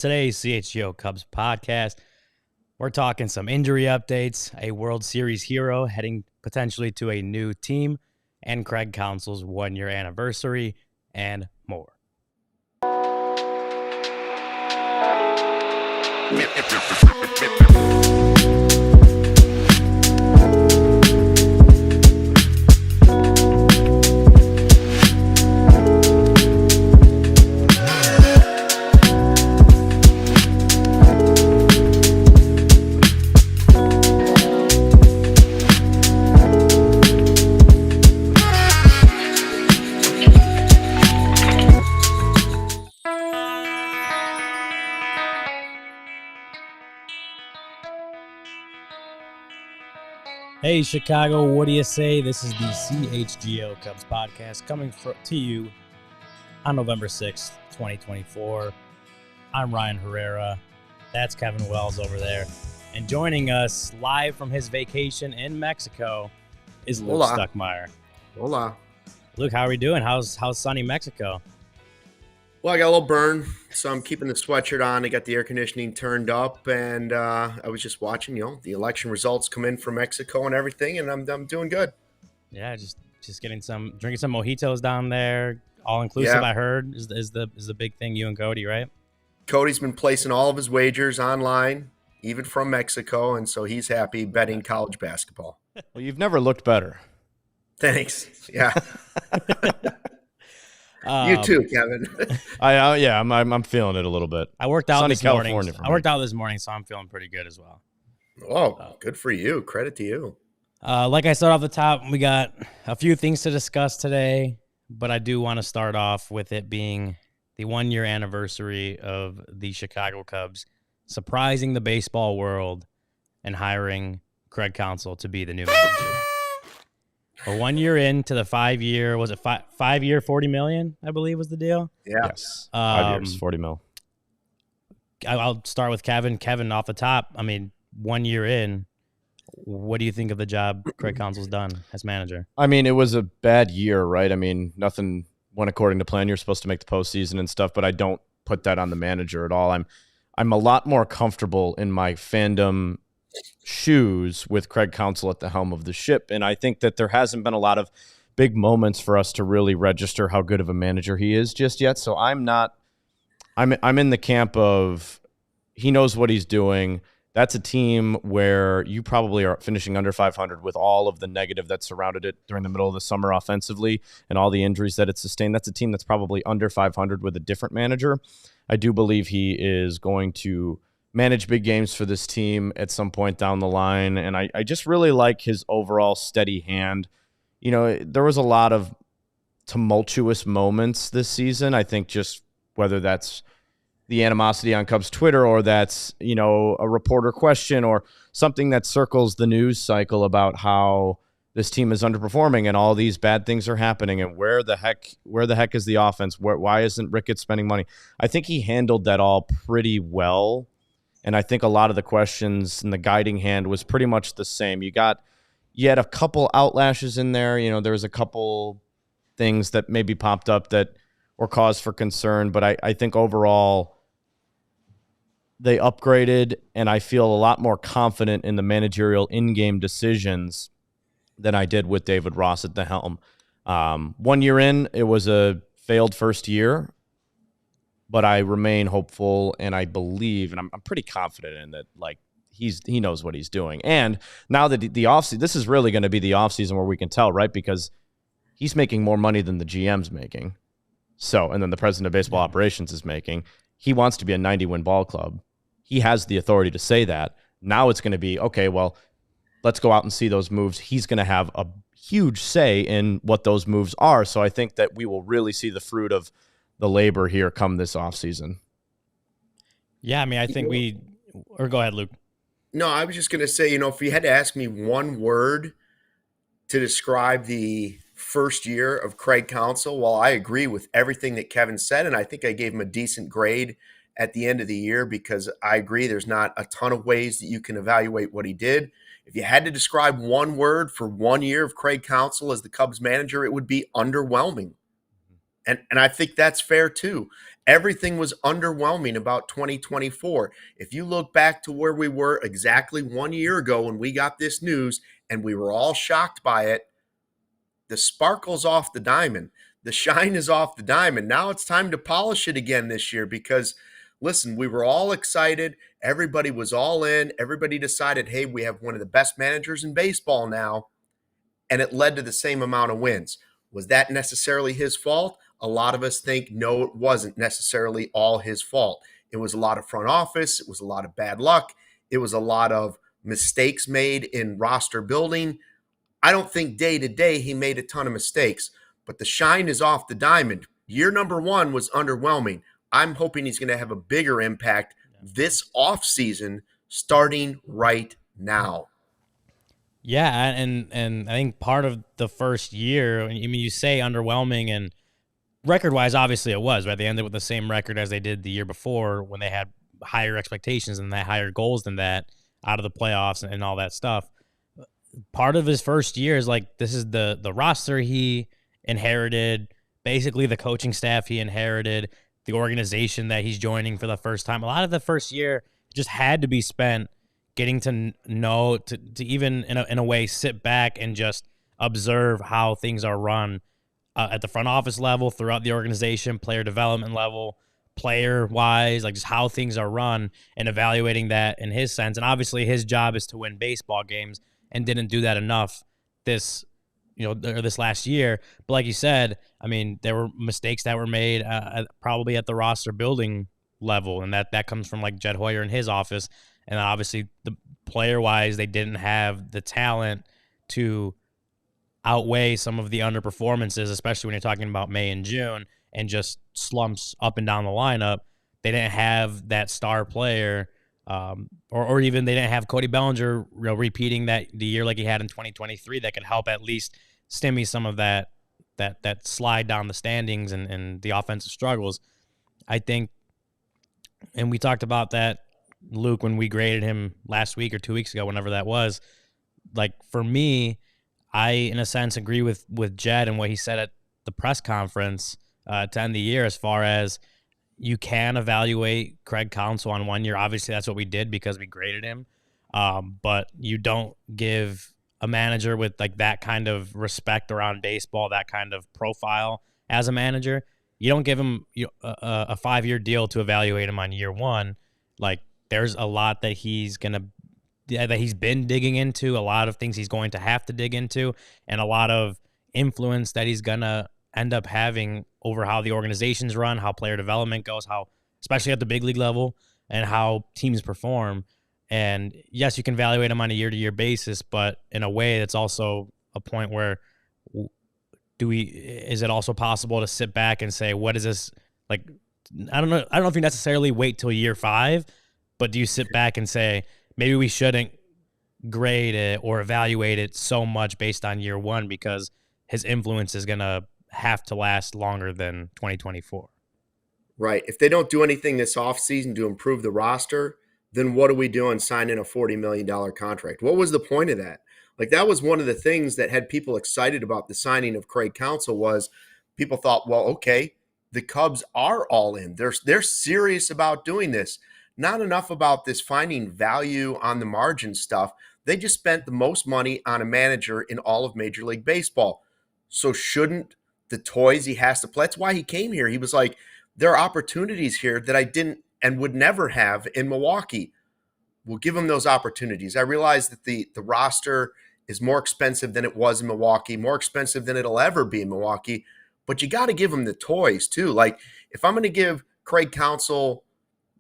Today's CHGO Cubs Podcast, we're talking some injury updates, a World Series hero heading potentially to a new team, and Craig Counsell's one-year anniversary, and more. Hey, Chicago, what do you say? This is the CHGO Cubs Podcast coming to you on November 6th, 2024. I'm Ryan Herrera. That's Kevin Wells over there. And joining us live from his vacation in Mexico is Luke Stuckmeyer. Hola. Luke, how are we doing? How's sunny Mexico? Well, I got a little burn, so I'm keeping the sweatshirt on. I got the air conditioning turned up, and I was just watching, the election results come in from Mexico and everything, and I'm doing good. Yeah, just drinking some mojitos down there, all inclusive. Yeah. I heard is the big thing. You and Cody, right? Cody's been placing all of his wagers online, even from Mexico, and so he's happy betting college basketball. Well, you've never looked better. Thanks. Yeah. You too, Kevin. I'm feeling it a little bit. I worked out this morning. I worked out this morning, so I'm feeling pretty good as well. Oh, good for you. Credit to you. Like I said off the top, we got a few things to discuss today, but I do want to start off with it being the 1-year anniversary of the Chicago Cubs surprising the baseball world and hiring Craig Counsell to be the new manager. We're 1 year into the 5-year, was it 5 year, $40 million, I believe was the deal? Yeah. Yes. 5 years, $40 million. I'll start with Kevin. Kevin, off the top, 1 year in, what do you think of the job Craig Counsell's done as manager? It was a bad year, right? Nothing went according to plan. You're supposed to make the postseason and stuff, but I don't put that on the manager at all. I'm a lot more comfortable in my fandom shoes with Craig Counsell at the helm of the ship, and I think that there hasn't been a lot of big moments for us to really register how good of a manager he is just yet. So I'm in the camp of he knows what he's doing. That's a team where you probably are finishing under 500 with all of the negative that surrounded it during the middle of the summer offensively and all the injuries that it sustained. That's a team that's probably under 500 with a different manager. I do believe he is going to manage big games for this team at some point down the line, and I just really like his overall steady hand. There was a lot of tumultuous moments this season. I think just whether that's the animosity on Cubs Twitter or that's, a reporter question or something that circles the news cycle about how this team is underperforming and all these bad things are happening and where the heck is the offense? Why isn't Ricketts spending money? I think he handled that all pretty well. And I think a lot of the questions and the guiding hand was pretty much the same. You had a couple outlashes in there. There was a couple things that maybe popped up that were cause for concern. But I think overall they upgraded, and I feel a lot more confident in the managerial in-game decisions than I did with David Ross at the helm. 1 year in, it was a failed first year. But I remain hopeful, and I believe, and I'm pretty confident in that. He knows what he's doing. And now that the offseason, this is really going to be the offseason where we can tell, right? Because he's making more money than the GM's making. So, and then the president of baseball operations is making. He wants to be a 90-win ball club. He has the authority to say that. Now it's going to be, okay, well, let's go out and see those moves. He's going to have a huge say in what those moves are. So I think that we will really see the fruit of the labor here come this offseason. Yeah, I think or go ahead, Luke. No, I was just going to say, if you had to ask me one word to describe the first year of Craig Counsell, well, I agree with everything that Kevin said, and I think I gave him a decent grade at the end of the year because I agree there's not a ton of ways that you can evaluate what he did. If you had to describe one word for 1 year of Craig Counsell as the Cubs manager, it would be underwhelming. And I think that's fair too. Everything was underwhelming about 2024. If you look back to where we were exactly 1 year ago when we got this news and we were all shocked by it, the sparkle's off the diamond. The shine is off the diamond. Now it's time to polish it again this year because, listen, we were all excited. Everybody was all in. Everybody decided, hey, we have one of the best managers in baseball now. And it led to the same amount of wins. Was that necessarily his fault? A lot of us think, no, it wasn't necessarily all his fault. It was a lot of front office. It was a lot of bad luck. It was a lot of mistakes made in roster building. I don't think day to day he made a ton of mistakes, but the shine is off the diamond. Year number 1 was underwhelming. I'm hoping he's going to have a bigger impact this offseason starting right now. Yeah, and I think part of the first year, I mean, you say underwhelming, and record-wise, obviously it was, right? They ended with the same record as they did the year before when they had higher expectations and they higher goals than that out of the playoffs and all that stuff. Part of his first year is like, this is the roster he inherited, basically the coaching staff he inherited, the organization that he's joining for the first time. A lot of the first year just had to be spent getting to know, to even in a way sit back and just observe how things are run at the front office level, throughout the organization, player development level, player-wise, like just how things are run, and evaluating that in his sense. And obviously his job is to win baseball games, and didn't do that enough this last year. But like you said, I mean, there were mistakes that were made probably at the roster building level, and that comes from like Jed Hoyer in his office. And obviously, the player-wise, they didn't have the talent to outweigh some of the underperformances, especially when you're talking about May and June, and just slumps up and down the lineup. They didn't have that star player, or even they didn't have Cody Bellinger repeating that the year like he had in 2023 that could help at least stimmy some of that slide down the standings and the offensive struggles. I think, and we talked about that, Luke, when we graded him last week or 2 weeks ago, whenever that was. Like, for me, I, in a sense, agree with Jed and what he said at the press conference to end the year, as far as you can evaluate Craig Counsell on 1 year. Obviously, that's what we did because we graded him. But you don't give a manager with like that kind of respect around baseball, that kind of profile as a manager, you don't give him a 5-year deal to evaluate him on year 1. Like, there's a lot that he's been digging into, a lot of things he's going to have to dig into, and a lot of influence that he's gonna end up having over how the organizations run, how player development goes, how, especially at the big league level, and how teams perform. And yes, you can evaluate him on a year-to-year basis, but in a way, it's also a point where is it also possible to sit back and say, what is this? Like, I don't know if you necessarily wait till year 5, but do you sit back and say, maybe we shouldn't grade it or evaluate it so much based on year 1 because his influence is going to have to last longer than 2024. Right. If they don't do anything this offseason to improve the roster, then what are we doing signing a $40 million contract? What was the point of that? Like, that was one of the things that had people excited about the signing of Craig Counsell, was people thought, well, okay, the Cubs are all in. They're serious about doing this. Not enough about this finding value on the margin stuff. They just spent the most money on a manager in all of Major League Baseball. So shouldn't the toys he has to play? That's why he came here. He was like, there are opportunities here that I didn't and would never have in Milwaukee. We'll give him those opportunities. I realize that the roster is more expensive than it was in Milwaukee, more expensive than it'll ever be in Milwaukee, but you got to give him the toys too. Like, if I'm going to give Craig Counsell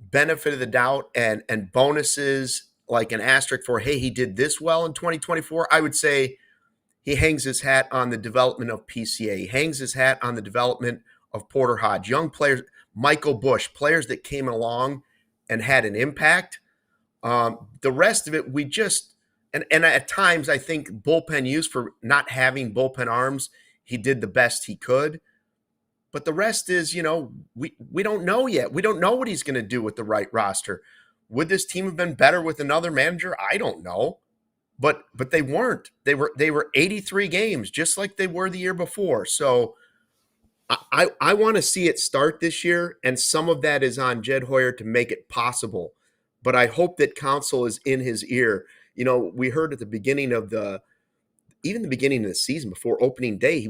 benefit of the doubt and bonuses, like an asterisk for, hey, he did this well in 2024, I would say he hangs his hat on the development of PCA. He hangs his hat on the development of Porter Hodge, young players, Michael Bush, players that came along and had an impact. The rest of it, we just, and at times I think bullpen use, for not having bullpen arms, he did the best he could. But the rest is, we don't know yet. We don't know what he's going to do with the right roster. Would this team have been better with another manager? I don't know. But they weren't. They were 83 games, just like they were the year before. So I want to see it start this year, and some of that is on Jed Hoyer to make it possible. But I hope that Counsell is in his ear. We heard at the beginning of the season before opening day,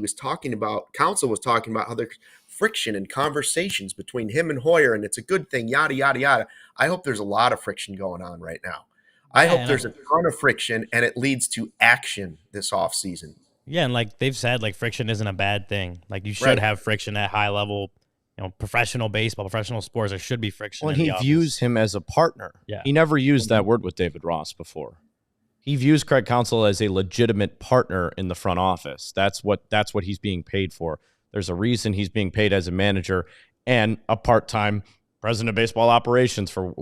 Counsell was talking about how there's friction and conversations between him and Hoyer, and it's a good thing, yada, yada, yada. I hope there's a lot of friction going on right now. I hope there's a ton of friction and it leads to action this offseason. Yeah, and like they've said, like friction isn't a bad thing. Like you should have friction at high level, professional baseball, professional sports. There should be friction. Well, and he views him as a partner. Yeah. He never used that word with David Ross before. He views Craig Counsell as a legitimate partner in the front office. That's what he's being paid for. There's a reason he's being paid as a manager and a part-time president of baseball operations, for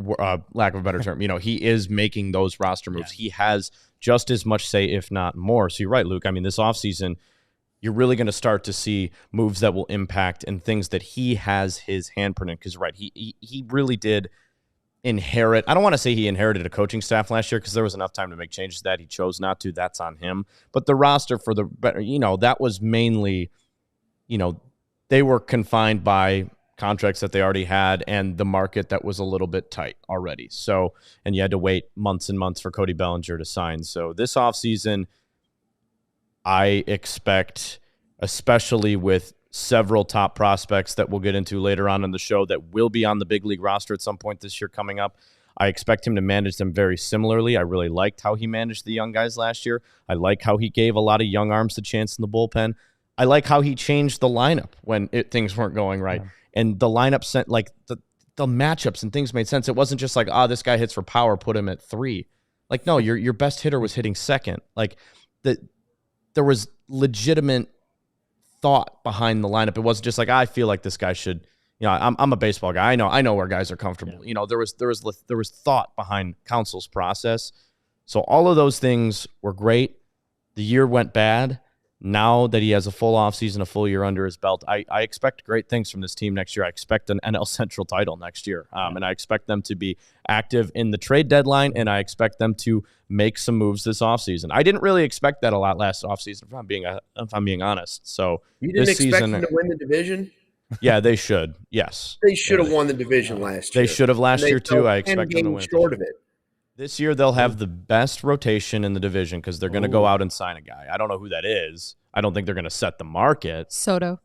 lack of a better term. He is making those roster moves. Yeah. He has just as much say, if not more. So you're right, Luke. I mean, this offseason, you're really going to start to see moves that will impact and things that he has his handprint in. Because, right, he really did inherit. I don't want to say he inherited a coaching staff last year because there was enough time to make changes that he chose not to. That's on him. But the roster for the better, that was mainly, they were confined by contracts that they already had and the market that was a little bit tight already. So, and you had to wait months and months for Cody Bellinger to sign. So this offseason, I expect, especially with several top prospects that we'll get into later on in the show that will be on the big league roster at some point this year coming up, I expect him to manage them very similarly. I really liked how he managed the young guys last year. I like how he gave a lot of young arms a chance in the bullpen. I like how he changed the lineup when things weren't going right. Yeah. And the lineup sent, like, the matchups and things made sense. It wasn't just like, this guy hits for power, put him at 3. Like, no, your best hitter was hitting second. Like, there was legitimate thought behind the lineup. It wasn't just like, I feel like this guy should, I'm a baseball guy. I know where guys are comfortable. Yeah. There was thought behind Counsell's process. So all of those things were great. The year went bad. Now that he has a full offseason, a full year under his belt, I expect great things from this team next year. I expect an NL Central title next year, and I expect them to be active in the trade deadline, and I expect them to make some moves this offseason. I didn't really expect that a lot last offseason, if I'm being honest. So you didn't expect them to win the division? Yeah, they should. Yes, they should have won the division last year. They should have last year too. I expect them to win. Short of it. This year, they'll have the best rotation in the division because they're going to go out and sign a guy. I don't know who that is. I don't think they're going to set the market. Soto.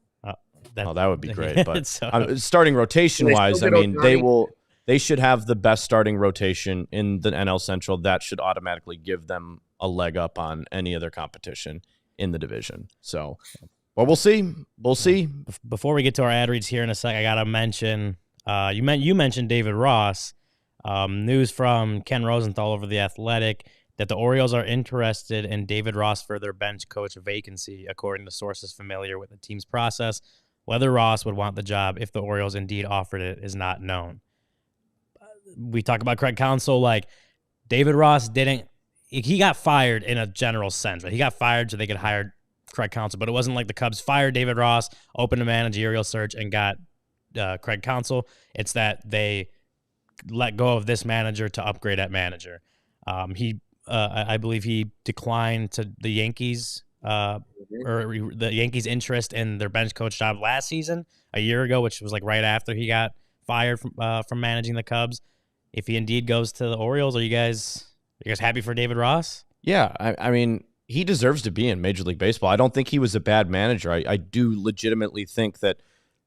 That would be great. But starting rotation-wise, they should have the best starting rotation in the NL Central. That should automatically give them a leg up on any other competition in the division. So, well, we'll see. We'll see. Before we get to our ad reads here in a sec, I got to mention, you mentioned David Ross. News from Ken Rosenthal over The Athletic that the Orioles are interested in David Ross for their bench coach vacancy, according to sources familiar with the team's process. Whether Ross would want the job if the Orioles indeed offered it is not known. We talk about Craig Counsell, like David Ross he got fired in a general sense, right? He got fired so they could hire Craig Counsell, but it wasn't like the Cubs fired David Ross, opened a managerial search, and got Craig Counsell. It's that they let go of this manager to upgrade at manager. I believe he declined to the Yankees or the Yankees' interest in their bench coach job last season, a year ago, which was like right after he got fired from managing the Cubs. If he indeed goes to the Orioles, are you guys happy for David Ross? Yeah, I mean, he deserves to be in Major League Baseball. I don't think he was a bad manager. I do legitimately think that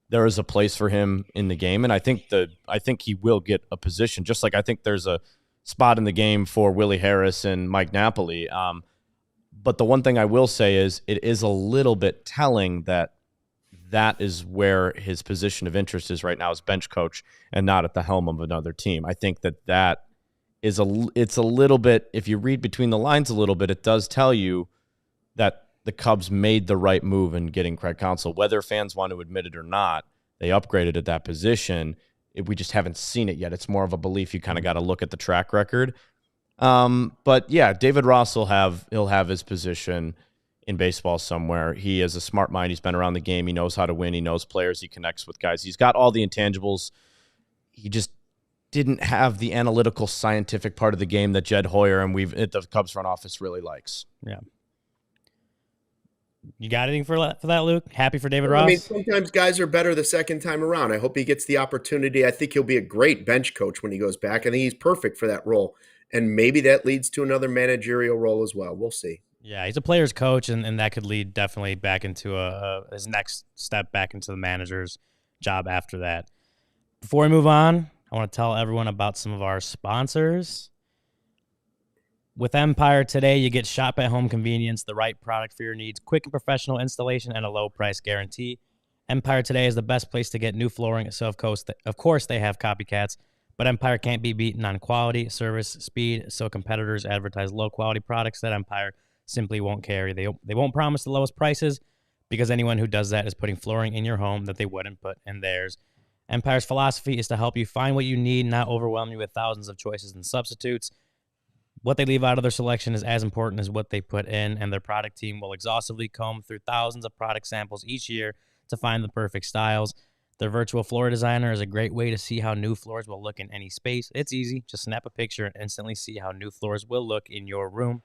there is a place for him in the game, and I think he will get a position. Just like I think there's a spot in the game for Willie Harris and Mike Napoli. But the one thing I will say is it is a little bit telling that is where his position of interest is right now as bench coach and not at the helm of another team. I think that is it's a little bit, if you read between the lines a little bit, it does tell you that the Cubs made the right move in getting Craig Counsell. Whether fans want to admit it or not, they upgraded at that position. We just haven't seen it yet. It's more of a belief. You kind of got to look at the track record. But yeah, David Ross he'll have his position in baseball somewhere. He is a smart mind. He's been around the game. He knows how to win. He knows players. He connects with guys. He's got all the intangibles. He just didn't have the analytical, scientific part of the game that Jed Hoyer and the Cubs front office really likes. Yeah. You got anything for that, Luke? Happy for David I mean, Ross? sometimes guys are better the second time around. I hope he gets the opportunity. I think he'll be a great bench coach when he goes back. I think he's perfect for that role. And maybe that leads to another managerial role as well. We'll see. Yeah, he's a player's coach, and that could lead definitely back into his next step back into the manager's job after that. Before we move on, I want to tell everyone about some of our sponsors. With Empire today, you get shop at home convenience, the right product for your needs, quick and professional installation, and a low price guarantee. Empire today is the best place to get new flooring, so of course they have copycats, but Empire can't be beaten on quality, service, speed, so competitors advertise low quality products that Empire simply won't carry. They won't promise the lowest prices because anyone who does that is putting flooring in your home that they wouldn't put in theirs. Empire's philosophy is to help you find what you need, not overwhelm you with thousands of choices and substitutes. What they leave out of their selection is as important as what they put in, and their product team will exhaustively comb through thousands of product samples each year to find the perfect styles. Their virtual floor designer is a great way to see how new floors will look in any space. It's easy. Just snap a picture and instantly see how new floors will look in your room.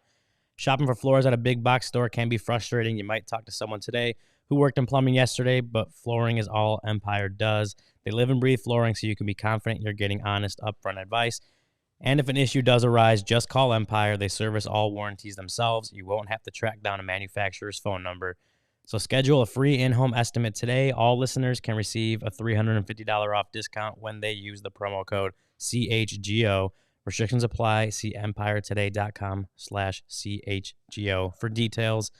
Shopping for floors at a big box store can be frustrating. You might talk to someone today who worked in plumbing yesterday, but flooring is all Empire does. They live and breathe flooring, so you can be confident you're getting honest, upfront advice. And if an issue does arise, just call Empire. They service all warranties themselves. You won't have to track down a manufacturer's phone number. So schedule a free in-home estimate today. All listeners can receive a $350 off discount when they use the promo code CHGO. Restrictions apply. See empiretoday.com/CHGO for details.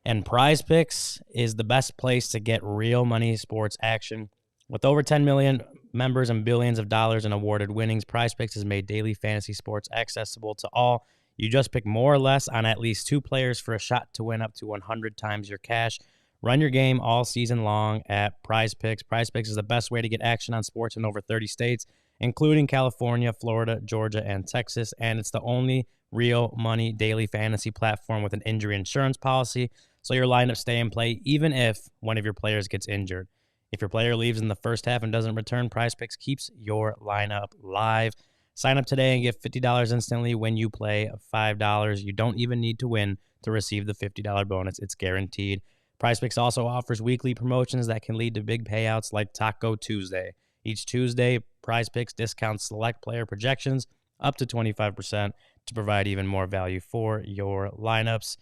And Prize Picks is the best place to get real money sports action. With over 10 million members and billions of dollars in awarded winnings, Prize Picks has made daily fantasy sports accessible to all. You just pick more or less on at least 2 players for a shot to win up to 100 times your cash. Run your game all season long at Prize Picks. Prize Picks is the best way to get action on sports in over 30 states, including California, Florida, Georgia, and Texas. And it's the only real money daily fantasy platform with an injury insurance policy, so your lineups stay in play even if one of your players gets injured. If your player leaves in the first half and doesn't return, Prize Picks keeps your lineup live. Sign up today and get $50 instantly when you play $5. You don't even need to win to receive the $50 bonus. It's guaranteed. Prize Picks also offers weekly promotions that can lead to big payouts like Taco Tuesday. Each Tuesday, Prize Picks discounts select player projections up to 25% to provide even more value for your lineups.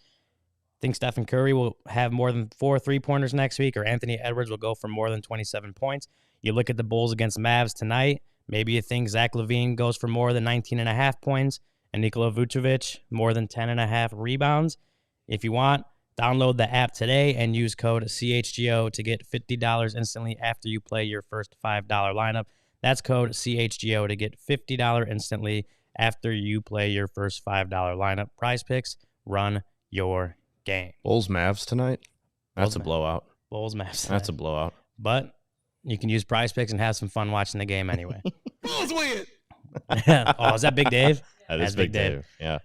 Think Stephen Curry will have more than 4 3-pointers next week, or Anthony Edwards will go for more than 27 points. You look at the Bulls against Mavs tonight. Maybe you think Zach LaVine goes for more than 19.5 points and Nikola Vucevic more than 10.5 rebounds. If you want, download the app today and use code CHGO to get $50 instantly after you play your first $5 lineup. That's code CHGO to get $50 instantly after you play your first $5 lineup. Prize Picks, run your game. Bulls Mavs tonight. That's a blowout. Bulls Mavs. That's a blowout. But you can use Prize Picks and have some fun watching the game anyway. Bulls win. Oh, is that Big Dave? That's Big Dave. Yeah.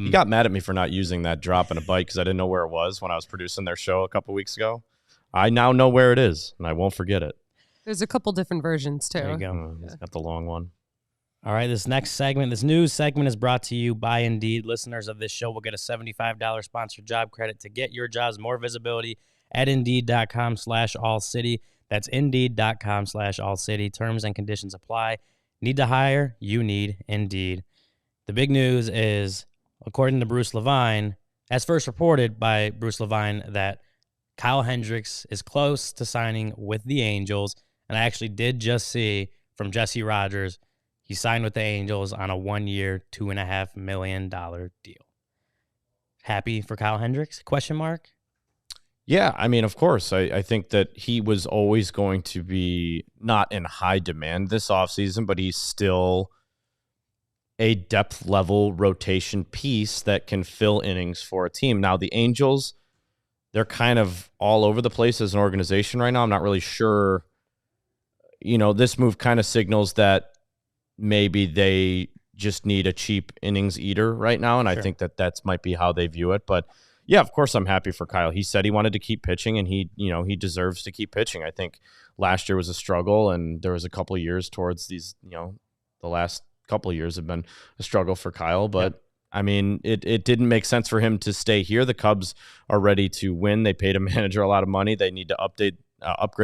He He got mad at me for not using that drop in a bite because I didn't know where it was when I was producing their show a couple weeks ago. I now know where it is, and I won't forget it. There's a couple different versions, too. There you go. He's got the long one. All right, this next segment, this news segment is brought to you by Indeed. Listeners of this show will get a $75 sponsored job credit to get your jobs more visibility at Indeed.com/AllCity. That's Indeed.com/AllCity. Terms and conditions apply. Need to hire? You need Indeed. The big news is, according to Bruce Levine, as first reported by Bruce Levine, that Kyle Hendricks is close to signing with the Angels. And I actually did just see from Jesse Rogers, he signed with the Angels on a 1-year, $2.5 million deal. Happy for Kyle Hendricks? Question mark? Yeah, I mean, of course. I think that he was always going to be not in high demand this offseason, but he's still a depth level rotation piece that can fill innings for a team. Now, the Angels, they're kind of all over the place as an organization right now. I'm not really sure. You know, this move kind of signals that maybe they just need a cheap innings eater right now, and sure. I think that might be how they view it. But yeah, of course, I'm happy for Kyle. He said he wanted to keep pitching, and he deserves to keep pitching. I think last year was a struggle, and there was a couple of years towards these. The last couple of years have been a struggle for Kyle. But I mean, it didn't make sense for him to stay here. The Cubs are ready to win. They paid a manager a lot of money. They need to upgrade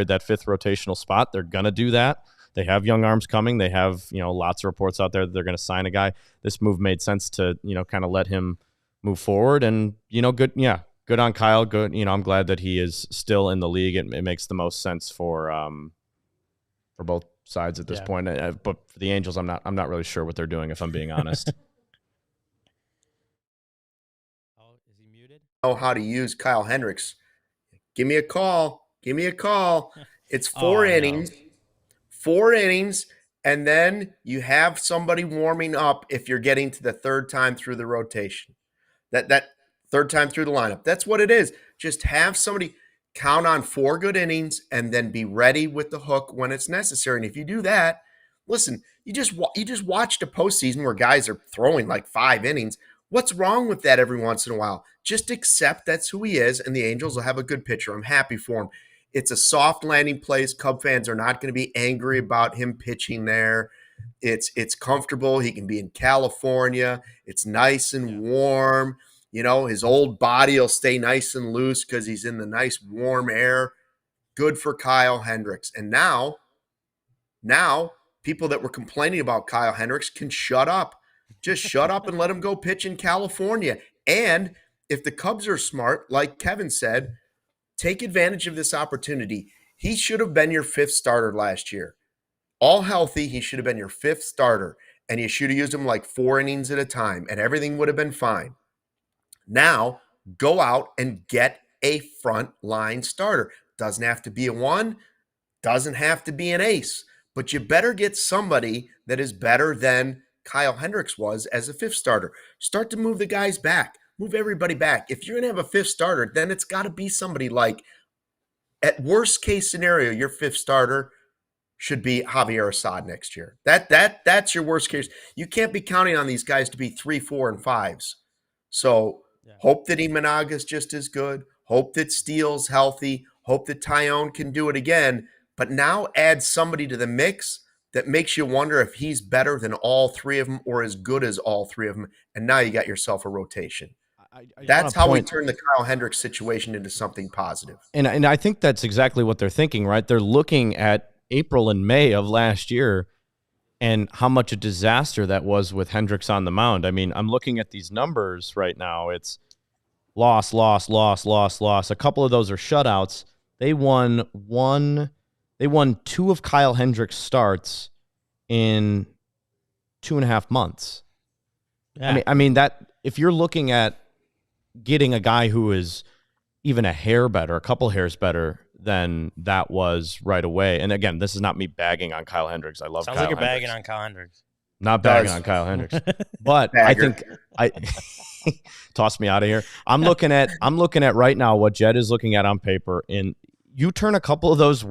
that fifth rotational spot. They're going to do that. They have young arms coming. They have, lots of reports out there that they're going to sign a guy. This move made sense to, kind of let him move forward. And, good on Kyle. Good. I'm glad that he is still in the league. It makes the most sense for both sides at this point. But for the Angels, I'm not really sure what they're doing, if I'm being honest. Is he muted? Know how to use Kyle Hendricks. Give me a call. It's four innings. No. 4 innings, and then you have somebody warming up if you're getting to the third time through the rotation. That third time through the lineup. That's what it is. Just have somebody count on 4 good innings and then be ready with the hook when it's necessary. And if you do that, listen, you just watched a postseason where guys are throwing like 5 innings. What's wrong with that every once in a while? Just accept that's who he is, and the Angels will have a good pitcher. I'm happy for him. It's a soft landing place. Cub fans are not going to be angry about him pitching there. It's comfortable. He can be in California. It's nice and warm. His old body will stay nice and loose because he's in the nice warm air. Good for Kyle Hendricks. And now people that were complaining about Kyle Hendricks can shut up. Just shut up and let him go pitch in California. And if the Cubs are smart, like Kevin said, take advantage of this opportunity. He should have been your 5th starter last year. All healthy, he should have been your 5th starter, and you should have used him like 4 innings at a time, and everything would have been fine. Now, go out and get a front-line starter. Doesn't have to be a 1, doesn't have to be an ace, but you better get somebody that is better than Kyle Hendricks was as a 5th starter. Start to move the guys back. Move everybody back. If you're going to have a 5th starter, then it's got to be somebody like, at worst case scenario, your 5th starter should be Javier Assad next year. That's your worst case. You can't be counting on these guys to be 3, 4, and 5s. So hope that Imanaga's just as good. Hope that Steele's healthy. Hope that Tyone can do it again. But now add somebody to the mix that makes you wonder if he's better than all 3 of them or as good as all 3 of them. And now you got yourself a rotation. That's how we turn the Kyle Hendricks situation into something positive. And I think that's exactly what they're thinking, right? They're looking at April and May of last year and how much a disaster that was with Hendricks on the mound. I mean, I'm looking at these numbers right now. It's loss. A couple of those are shutouts. They won 2 of Kyle Hendricks' starts in 2.5 months. Yeah. I mean that if you're looking at getting a guy who is even a hair better, a couple hairs better than that was right away. And again, this is not me bagging on Kyle Hendricks. I love Kyle Sounds like you're Hendricks. bagging on Kyle Hendricks. Not bagging on Kyle Hendricks. But Bagger. I toss me out of here. I'm looking at right now what Jed is looking at on paper, and you turn a couple of those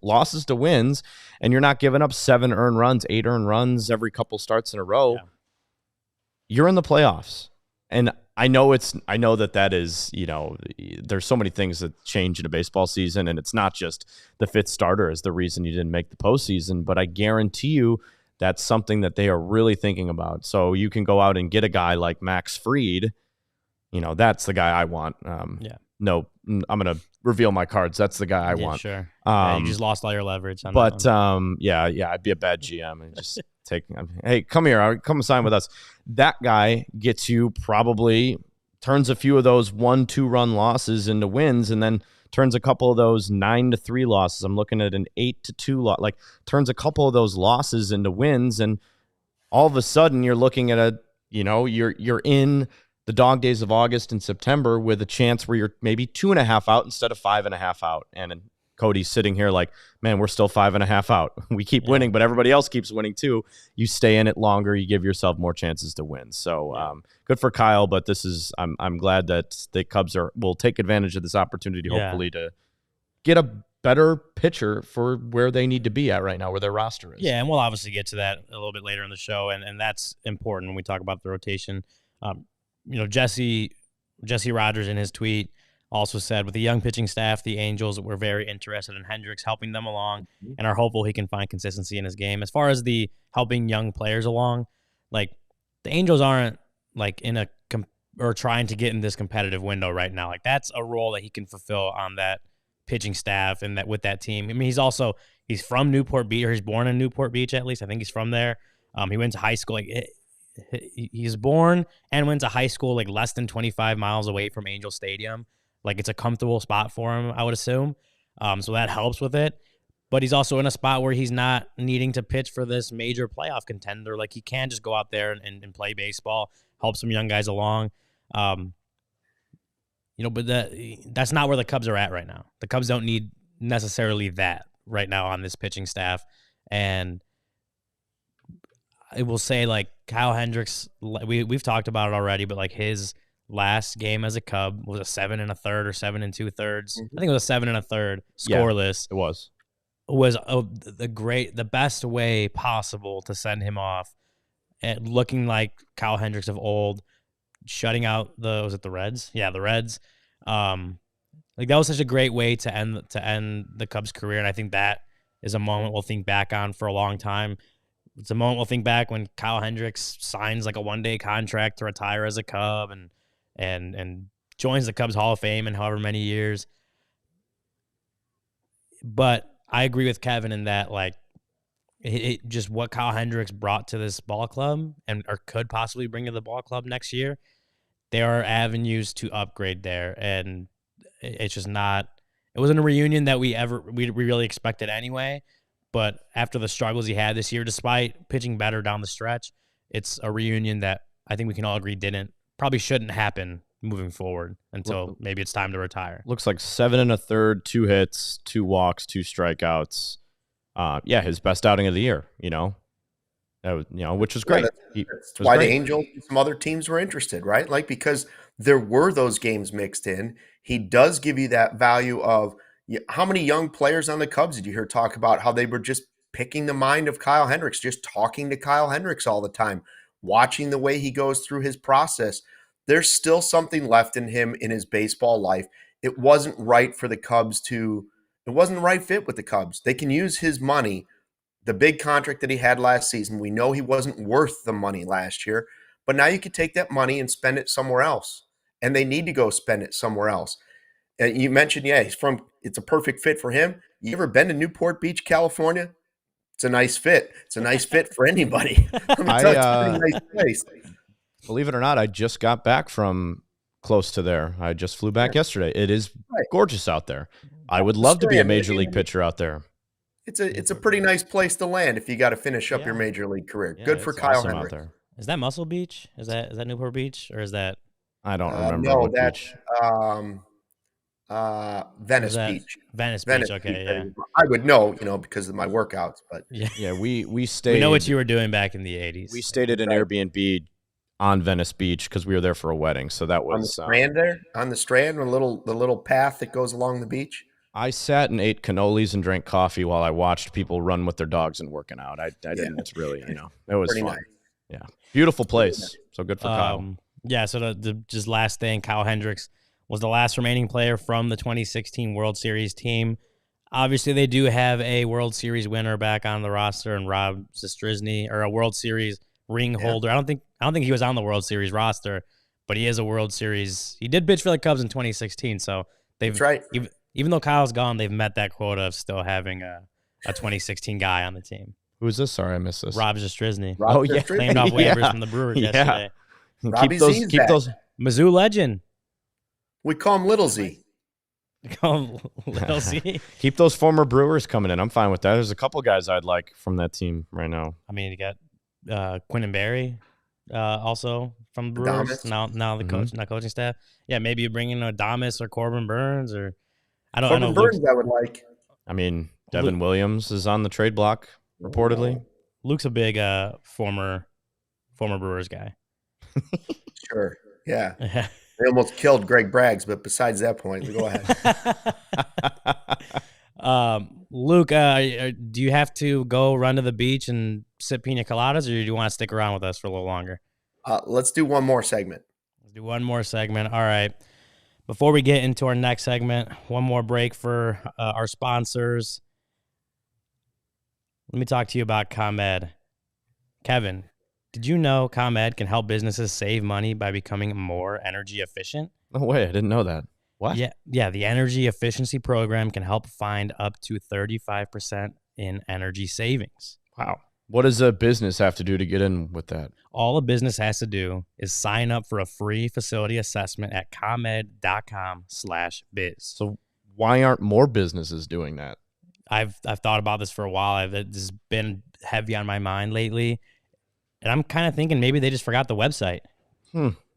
losses to wins, and you're not giving up 7 earned runs, 8 earned runs every couple starts in a row. Yeah. You're in the playoffs. And I know that is, there's so many things that change in a baseball season, and it's not just the 5th starter is the reason you didn't make the postseason, but I guarantee you that's something that they are really thinking about. So you can go out and get a guy like Max Fried. That's the guy I want. No, I'm going to reveal my cards. That's the guy I want. Sure. You just lost all your leverage on but that one. I'd be a bad GM and just hey, come here, come sign with us. That guy gets you turns a few of those 1-2 run losses into wins, and then turns a couple of those 9-3 losses. I'm looking at an 8-2 loss. Turns a couple of those losses into wins, and all of a sudden you're looking at you're in the dog days of August and September with a chance where you're maybe 2.5 out instead of 5.5 out. And Cody's sitting here like, man, we're still 5.5 out. We keep winning, but everybody else keeps winning too. You stay in it longer. You give yourself more chances to win. So good for Kyle, but I'm glad that the Cubs will take advantage of this opportunity, hopefully, to get a better pitcher for where they need to be at right now, where their roster is. Yeah, and we'll obviously get to that a little bit later in the show, and that's important when we talk about the rotation. Jesse Rogers in his tweet also said, with the young pitching staff, the Angels were very interested in Hendricks helping them along and are hopeful he can find consistency in his game. As far as the helping young players along, the Angels aren't like in a or trying to get in this competitive window right now. Like that's a role that he can fulfill on that pitching staff and that with that team. I mean, he's from Newport Beach, or he's born in Newport Beach at least. I think he's from there. He went to high school. Like he's born and went to high school like less than 25 miles away from Angel Stadium. Like it's a comfortable spot for him, I would assume. So that helps with it. But he's also in a spot where he's not needing to pitch for this major playoff contender. Like he can just go out there and play baseball, help some young guys along. But that's not where the Cubs are at right now. The Cubs don't need necessarily that right now on this pitching staff. And I will say, like, Kyle Hendricks, we've talked about it already, but like his last game as a Cub was a 7 1/3 or 7 2/3. I think it was a 7 1/3 scoreless. Yeah, it was the best way possible to send him off, and looking like Kyle Hendricks of old, shutting out the Reds? Yeah, the Reds. Like that was such a great way to end the Cubs' career, and I think that is a moment we'll think back on for a long time. It's a moment we'll think back when Kyle Hendricks signs like a 1-day contract to retire as a Cub and joins the Cubs Hall of Fame in however many years. But I agree with Kevin in that, like, it just what Kyle Hendricks brought to this ball club or could possibly bring to the ball club next year. There are avenues to upgrade there, and it's just not. It wasn't a reunion that we really expected anyway. But after the struggles he had this year, despite pitching better down the stretch, it's a reunion that I think we can all agree probably shouldn't happen moving forward until maybe it's time to retire. Looks like 7 1/3, 2 hits, 2 walks, 2 strikeouts. His best outing of the year, which was great. That's why the Angels and some other teams were interested, right? Like, because there were those games mixed in. He does give you that value of how many young players on the Cubs did you hear talk about how they were just picking the mind of Kyle Hendricks, just talking to Kyle Hendricks all the time, watching the way he goes through his process. There's still something left in him in his baseball life. It wasn't right for the Cubs it wasn't the right fit with the Cubs. They can use his money, the big contract that he had last season. We know he wasn't worth the money last year, but now you could take that money and spend it somewhere else. And they need to go spend it somewhere else. And you mentioned, it's a perfect fit for him. You ever been to Newport Beach, California? It's a nice fit. It's a nice fit for anybody. Let me tell you, it's a pretty nice place. Believe it or not, I just got back from close to there. I just flew back yesterday. It is gorgeous out there. I would love to be a major league pitcher out there. It's a pretty nice place to land if you got to finish up your major league career. Good for Kyle awesome Hendricks. out there. Is that Muscle Beach? Is that Newport Beach, or is that? I don't remember. No, what that's beach. Venice Beach. Venice Beach. Okay, yeah. I would know, because of my workouts, but yeah, we stayed. We know what you were doing back in the 80s. We stayed at an Airbnb on Venice Beach because we were there for a wedding. So that was on the Strand there, on the Strand, the little path that goes along the beach. I sat and ate cannolis and drank coffee while I watched people run with their dogs and working out. I didn't. It's really, it was pretty fun. nice. Yeah, beautiful place. So good for Kyle. Yeah. So the just last thing, Kyle Hendricks was the last remaining player from the 2016 World Series team. Obviously, they do have a World Series winner back on the roster, and Rob Zastryzny, or a World Series ring holder. I don't think he was on the World Series roster, but he is a World Series. He did pitch for the Cubs in 2016, so That's right. Even though Kyle's gone, they've met that quota of still having a 2016 guy on the team. Who is this? Sorry, I missed this. Rob Zastryzny. Yeah. Claimed off waivers from the Brewers yesterday. Keep those Mizzou legend. We call him Little Z. Little Z. Keep those former Brewers coming in. I'm fine with that. There's a couple guys I'd like from that team right now. I mean, you got Quinn Barry, also from the Brewers. Adames. Now the coaching staff. Yeah, maybe you bring in Adames or Corbin Burns, or Corbin Burns I would like. I mean, Devin Williams is on the trade block reportedly. Luke's a big former Brewers guy. Sure. Yeah. They almost killed Greg Braggs, but besides that point, go ahead. Luke, do you have to go run to the beach and sip pina coladas, or do you want to stick around with us for a little longer? Let's do one more segment. Let's do one more segment. All right. Before we get into our next segment, one more break for our sponsors. Let me talk to you about ComEd. Kevin, Did you know ComEd can help businesses save money by becoming more energy efficient? No way. I didn't know that. What? Yeah. The energy efficiency program can help find up to 35% in energy savings. Wow. What does a business have to do to get in with that? All a business has to do is sign up for a free facility assessment at comed.com/biz. So why aren't more businesses doing that? I've thought about this for a while. This has been heavy on my mind lately. And I'm kind of thinking maybe they just forgot the website.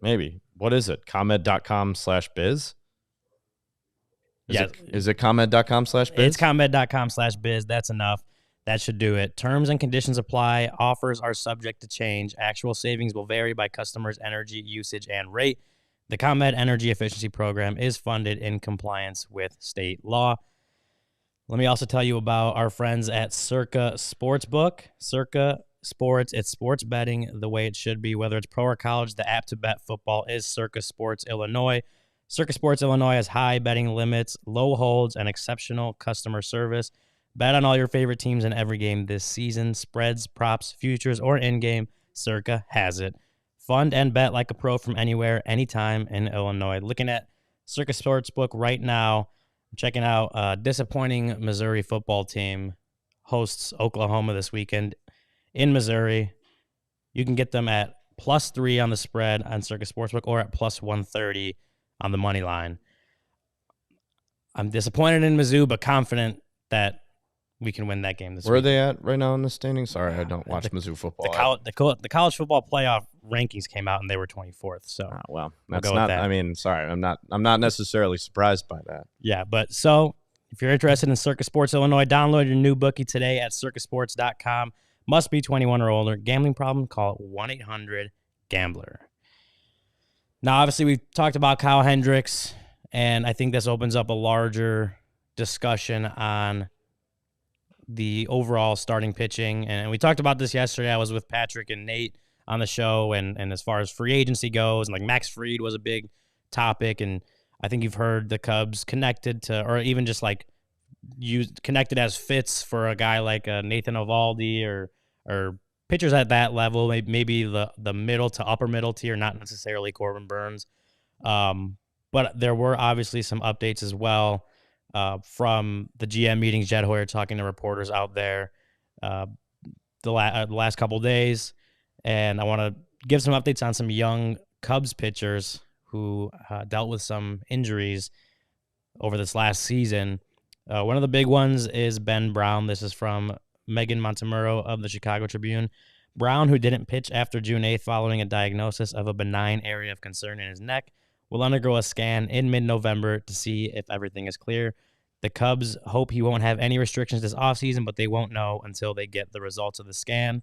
Maybe. What is it? ComEd.com/biz? Is it ComEd.com/biz? It's ComEd.com/biz. That's enough. That should do it. Terms and conditions apply. Offers are subject to change. Actual savings will vary by customers' energy usage and rate. The ComEd Energy Efficiency Program is funded in compliance with state law. Let me also tell you about our friends at Circa Sportsbook. Circa Sports, it's sports betting the way it should be. Whether it's pro or college, the app to bet football is Circa Sports Illinois. Circa Sports Illinois has high betting limits, low holds, and exceptional customer service. Bet on all your favorite teams in every game this season. Spreads, props, futures, or in-game, Circa has it. Fund and bet like a pro from anywhere, anytime in Illinois. Looking at Circa Sportsbook right now, checking out a disappointing Missouri football team hosts Oklahoma this weekend in Missouri. You can get them at +3 on the spread on Circa Sportsbook or at +130 on the money line. I'm disappointed in Mizzou, but confident that we can win that game this week. Where are they at right now in the standings? Sorry, I don't watch Mizzou football. The college football playoff rankings came out and they were 24th. So well, we'll that's not. that. I mean, sorry, I'm not necessarily surprised by that. Yeah, but so if you're interested in Circa Sports Illinois, download your new bookie today at circasports.com. Must be 21 or older. Gambling problem? Call 1-800-GAMBLER. Now, obviously, we've talked about Kyle Hendricks, and I think this opens up a larger discussion on the overall starting pitching. And we talked about this yesterday. I was with Patrick and Nate on the show, and as far as free agency goes, and like Max Fried was a big topic, and I think you've heard the Cubs connected to, or even just like connected as fits for a guy like Nathan Eovaldi or pitchers at that level, maybe the middle to upper middle tier, not necessarily Corbin Burns. But there were obviously some updates as well from the GM meetings. Jed Hoyer talking to reporters out there the last couple of days. And I want to give some updates on some young Cubs pitchers who dealt with some injuries over this last season. One of the big ones is Ben Brown. This is from Megan Montemurro of the Chicago Tribune. Brown, who didn't pitch after June 8th following a diagnosis of a benign area of concern in his neck, will undergo a scan in mid-November to see if everything is clear. The Cubs hope he won't have any restrictions this offseason, but they won't know until they get the results of the scan.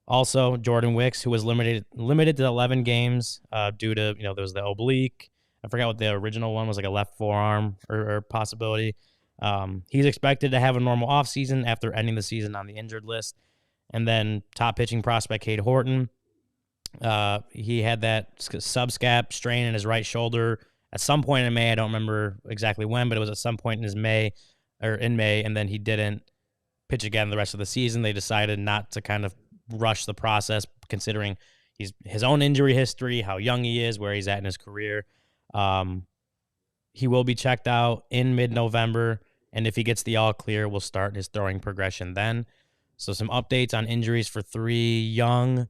Also, Jordan Wicks, who was limited to 11 games due to, there was the oblique. I forgot what the original one was, like a left forearm or possibility. He's expected to have a normal offseason after ending the season on the injured list. And then top pitching prospect Cade Horton. He had that subscap strain in his right shoulder at some point in May. I don't remember exactly when, but it was at some point in May, and then he didn't pitch again the rest of the season. They decided not to kind of rush the process, considering his own injury history, how young he is, where he's at in his career. He will be checked out in mid-November, and if he gets the all clear, we'll start his throwing progression then. So some updates on injuries for three young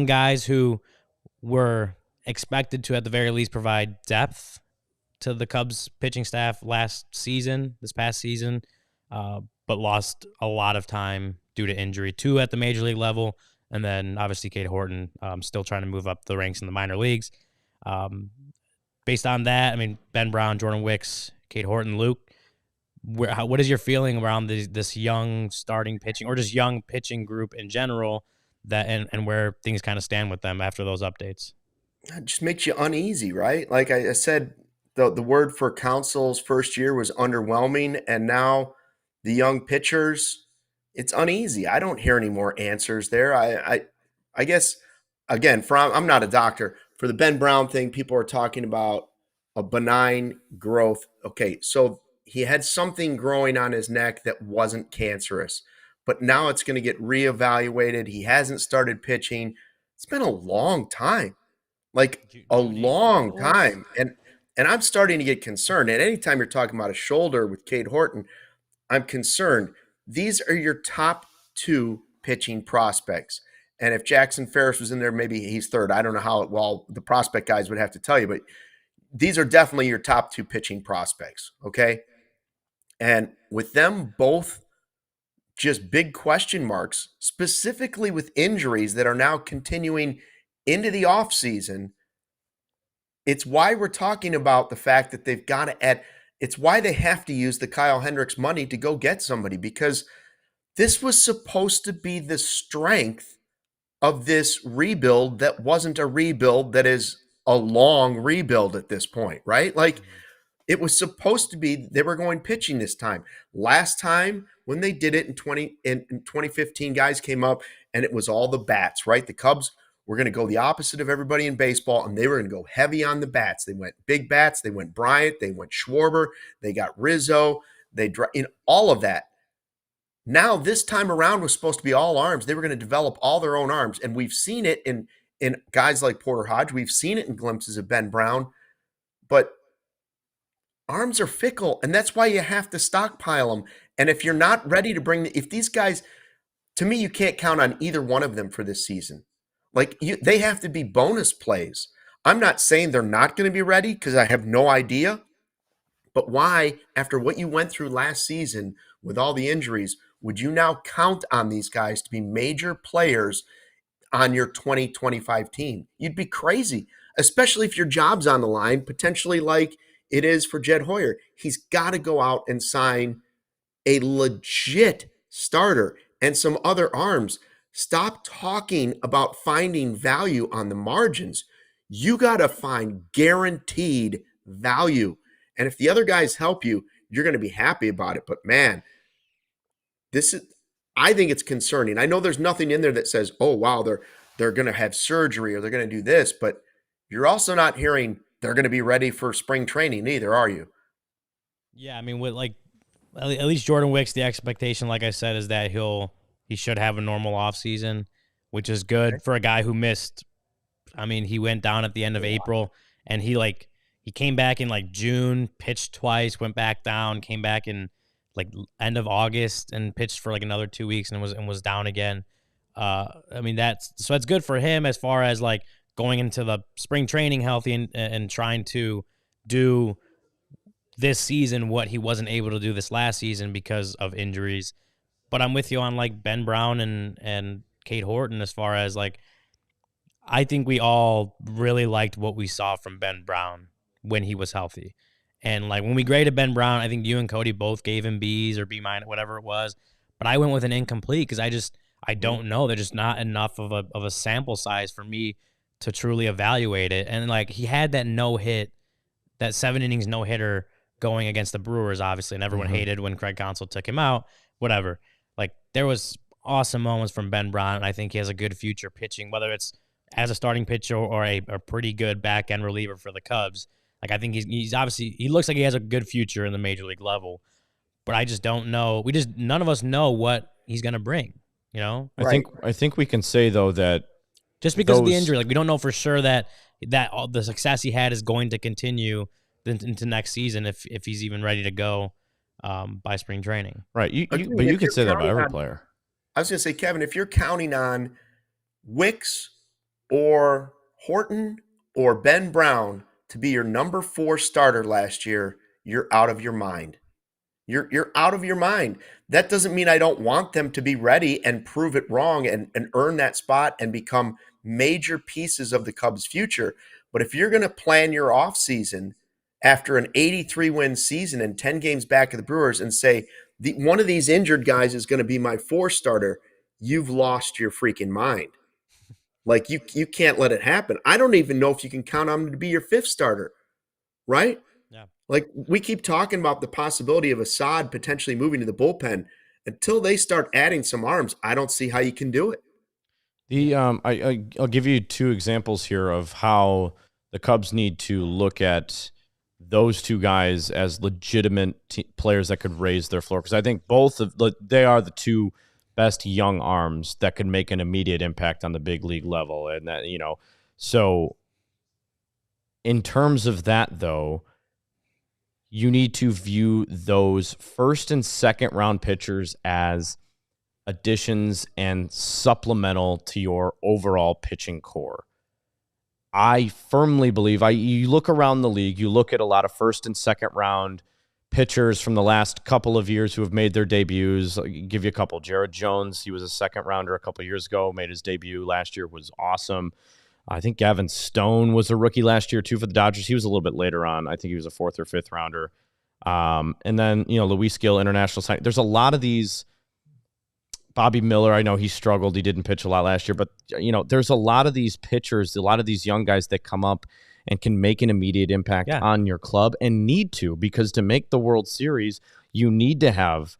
guys who were expected to, at the very least, provide depth to the Cubs pitching staff this past season, but lost a lot of time due to injury. Two at the major league level, and then obviously Cade Horton still trying to move up the ranks in the minor leagues. Based on that, Ben Brown, Jordan Wicks, Cade Horton, Luke, what is your feeling around this young starting pitching, or just young pitching group in general, that and where things kind of stand with them after those updates? It just makes you uneasy, right? Like I said, the word for Counsell's first year was underwhelming, and now the young pitchers, it's uneasy. I don't hear any more answers there. I guess, again, I'm not a doctor. For the Ben Brown thing, people are talking about a benign growth. Okay, so he had something growing on his neck that wasn't cancerous. but now it's going to get reevaluated. He hasn't started pitching. It's been a long time, like a long time. And I'm starting to get concerned. And anytime you're talking about a shoulder with Cade Horton, I'm concerned. These are your top 2 pitching prospects. And if Jackson Ferris was in there, maybe he's third. I don't know how well the prospect guys would have to tell you, but these are definitely your top 2 pitching prospects, okay? And with them both just big question marks, specifically with injuries that are now continuing into the offseason, it's why we're talking about the fact that they've got to add – it's why they have to use the Kyle Hendricks money to go get somebody, because this was supposed to be the strength of this rebuild that wasn't a rebuild that is a long rebuild at this point, right? Like, it was supposed to be they were going pitching this time. Last time when they did it in 2015, guys came up and it was all the bats, right? The Cubs were going to go the opposite of everybody in baseball, and they were going to go heavy on the bats. They went big bats. They went Bryant. They went Schwarber. They got Rizzo. All of that. Now, this time around was supposed to be all arms. They were going to develop all their own arms. And we've seen it in guys like Porter Hodge. We've seen it in glimpses of Ben Brown. But arms are fickle, and that's why you have to stockpile them. And if you're not ready to if these guys, to me, you can't count on either one of them for this season. Like, they have to be bonus plays. I'm not saying they're not going to be ready, because I have no idea. But why, after what you went through last season with all the injuries, would you now count on these guys to be major players on your 2025 team? You'd be crazy, especially if your job's on the line, potentially like it is for Jed Hoyer. He's got to go out and sign a legit starter and some other arms. Stop talking about finding value on the margins. You got to find guaranteed value. And if the other guys help you, you're going to be happy about it. But man, I think it's concerning. I know there's nothing in there that says, oh, wow, they're going to have surgery or they're going to do this, but you're also not hearing they're going to be ready for spring training either, are you? Yeah, I mean, with at least Jordan Wicks, the expectation, like I said, is that he should have a normal offseason, which is good for a guy who missed. I mean, he went down at the end of April, and he came back in June, pitched twice, went back down, came back in end of August and pitched for another 2 weeks and was down again. I mean, that's good for him as far as going into the spring training healthy and trying to do this season what he wasn't able to do this last season because of injuries. But I'm with you on Ben Brown and Cade Horton as far as I think we all really liked what we saw from Ben Brown when he was healthy. And when we graded Ben Brown, I think you and Cody both gave him B's or B-, whatever it was. But I went with an incomplete because I don't know. There's just not enough of a sample size for me to truly evaluate it. And he had that no-hit, that 7 innings no-hitter going against the Brewers, obviously, and everyone hated when Craig Counsell took him out, whatever. There was awesome moments from Ben Brown, and I think he has a good future pitching, whether it's as a starting pitcher or a pretty good back-end reliever for the Cubs. I think he's obviously, he looks like he has a good future in the major league level, but I just don't know. None of us know what he's going to bring, you know? I think we can say, though, that just because of the injury, we don't know for sure that all the success he had is going to continue into next season if he's even ready to go by spring training. Right. But you could say that about every player. I was going to say, Kevin, if you're counting on Wicks or Horton or Ben Brown to be your number 4 starter last year, you're out of your mind. You're out of your mind. That doesn't mean I don't want them to be ready and prove it wrong and earn that spot and become major pieces of the Cubs' future. But if you're going to plan your offseason after an 83-win season and 10 games back of the Brewers and say, one of these injured guys is going to be my 4 starter, you've lost your freaking mind. You can't let it happen. I don't even know if you can count on him to be your 5th starter, right? Yeah. We keep talking about the possibility of Assad potentially moving to the bullpen. Until they start adding some arms, I don't see how you can do it. I'll give you 2 examples here of how the Cubs need to look at those 2 guys as legitimate players that could raise their floor, because I think they are the 2 best young arms that could make an immediate impact on the big league level. And that, so in terms of that, though, you need to view those first and second round pitchers as additions and supplemental to your overall pitching core. I firmly believe, you look around the league, you look at a lot of first and second round pitchers from the last couple of years who have made their debuts. I'll give you a couple. Jared Jones, he was a second rounder a couple of years ago, made his debut last year, was awesome. I think Gavin Stone was a rookie last year too for the Dodgers. He was a little bit later on. I think he was a fourth or fifth rounder. And then, Luis Gil, international sign. There's a lot of these. Bobby Miller, I know he struggled. He didn't pitch a lot last year, but there's a lot of these pitchers, a lot of these young guys that come up and can make an immediate impact on your club and need to, because to make the World Series, you need to have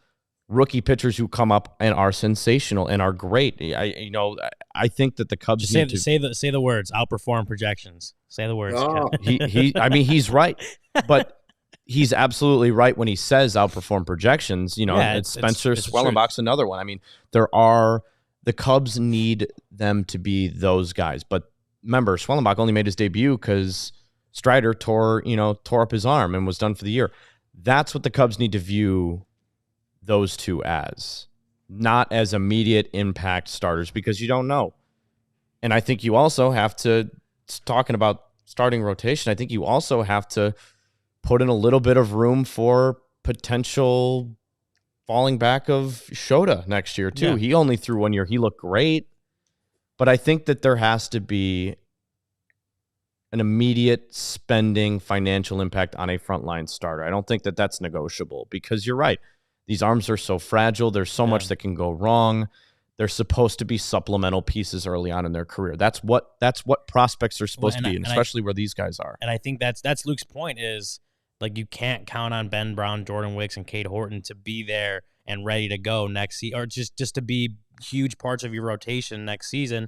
rookie pitchers who come up and are sensational and are great. I think that the Cubs just say the words, outperform projections. Say the words. Oh. He's right, but he's absolutely right when he says outperform projections. It's Spencer Swellenbach's another one. I mean, the Cubs need them to be those guys. But remember, Swellenbach only made his debut because Strider tore up his arm and was done for the year. That's what the Cubs need to view those two as, not as immediate impact starters, because you don't know. And I think you also have to, talking about starting rotation, I think you also have to put in a little bit of room for potential falling back of Shota next year, too. Yeah. He only threw 1 year. He looked great. But I think that there has to be an immediate spending financial impact on a frontline starter. I don't think that that's negotiable, because you're right. These arms are so fragile. There's so much that can go wrong. They're supposed to be supplemental pieces early on in their career. That's what prospects are supposed to be, and especially where these guys are. And I think that's Luke's point is, like, you can't count on Ben Brown, Jordan Wicks, and Cade Horton to be there and ready to go next season, or just to be huge parts of your rotation next season.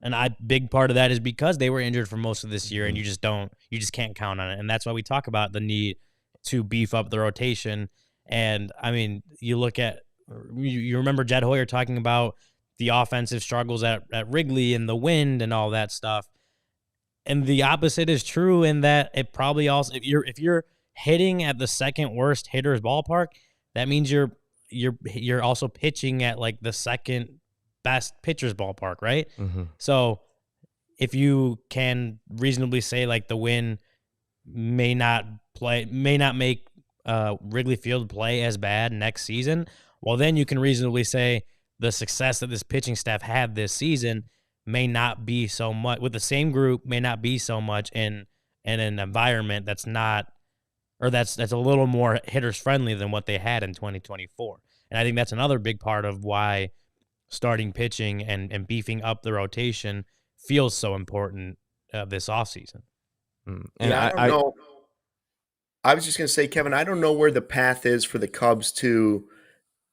And big part of that is because they were injured for most of this year, and you just can't count on it. And that's why we talk about the need to beef up the rotation. And I mean, you look at, you remember Jed Hoyer talking about the offensive struggles at Wrigley and the wind and all that stuff. And the opposite is true in that it probably also, if you're hitting at the second worst hitter's ballpark, that means you're also pitching at like the second best pitcher's ballpark, right? Mm-hmm. So if you can reasonably say like the wind may not make Wrigley Field play as bad next season, well, then you can reasonably say the success that this pitching staff had this season may not be so much with the same group, may not be so much in an environment that's not, or that's a little more hitters friendly than what they had in 2024. And I think that's another big part of why starting pitching and beefing up the rotation feels so important this offseason. And I don't know. I was just going to say, Kevin, I don't know where the path is for the Cubs to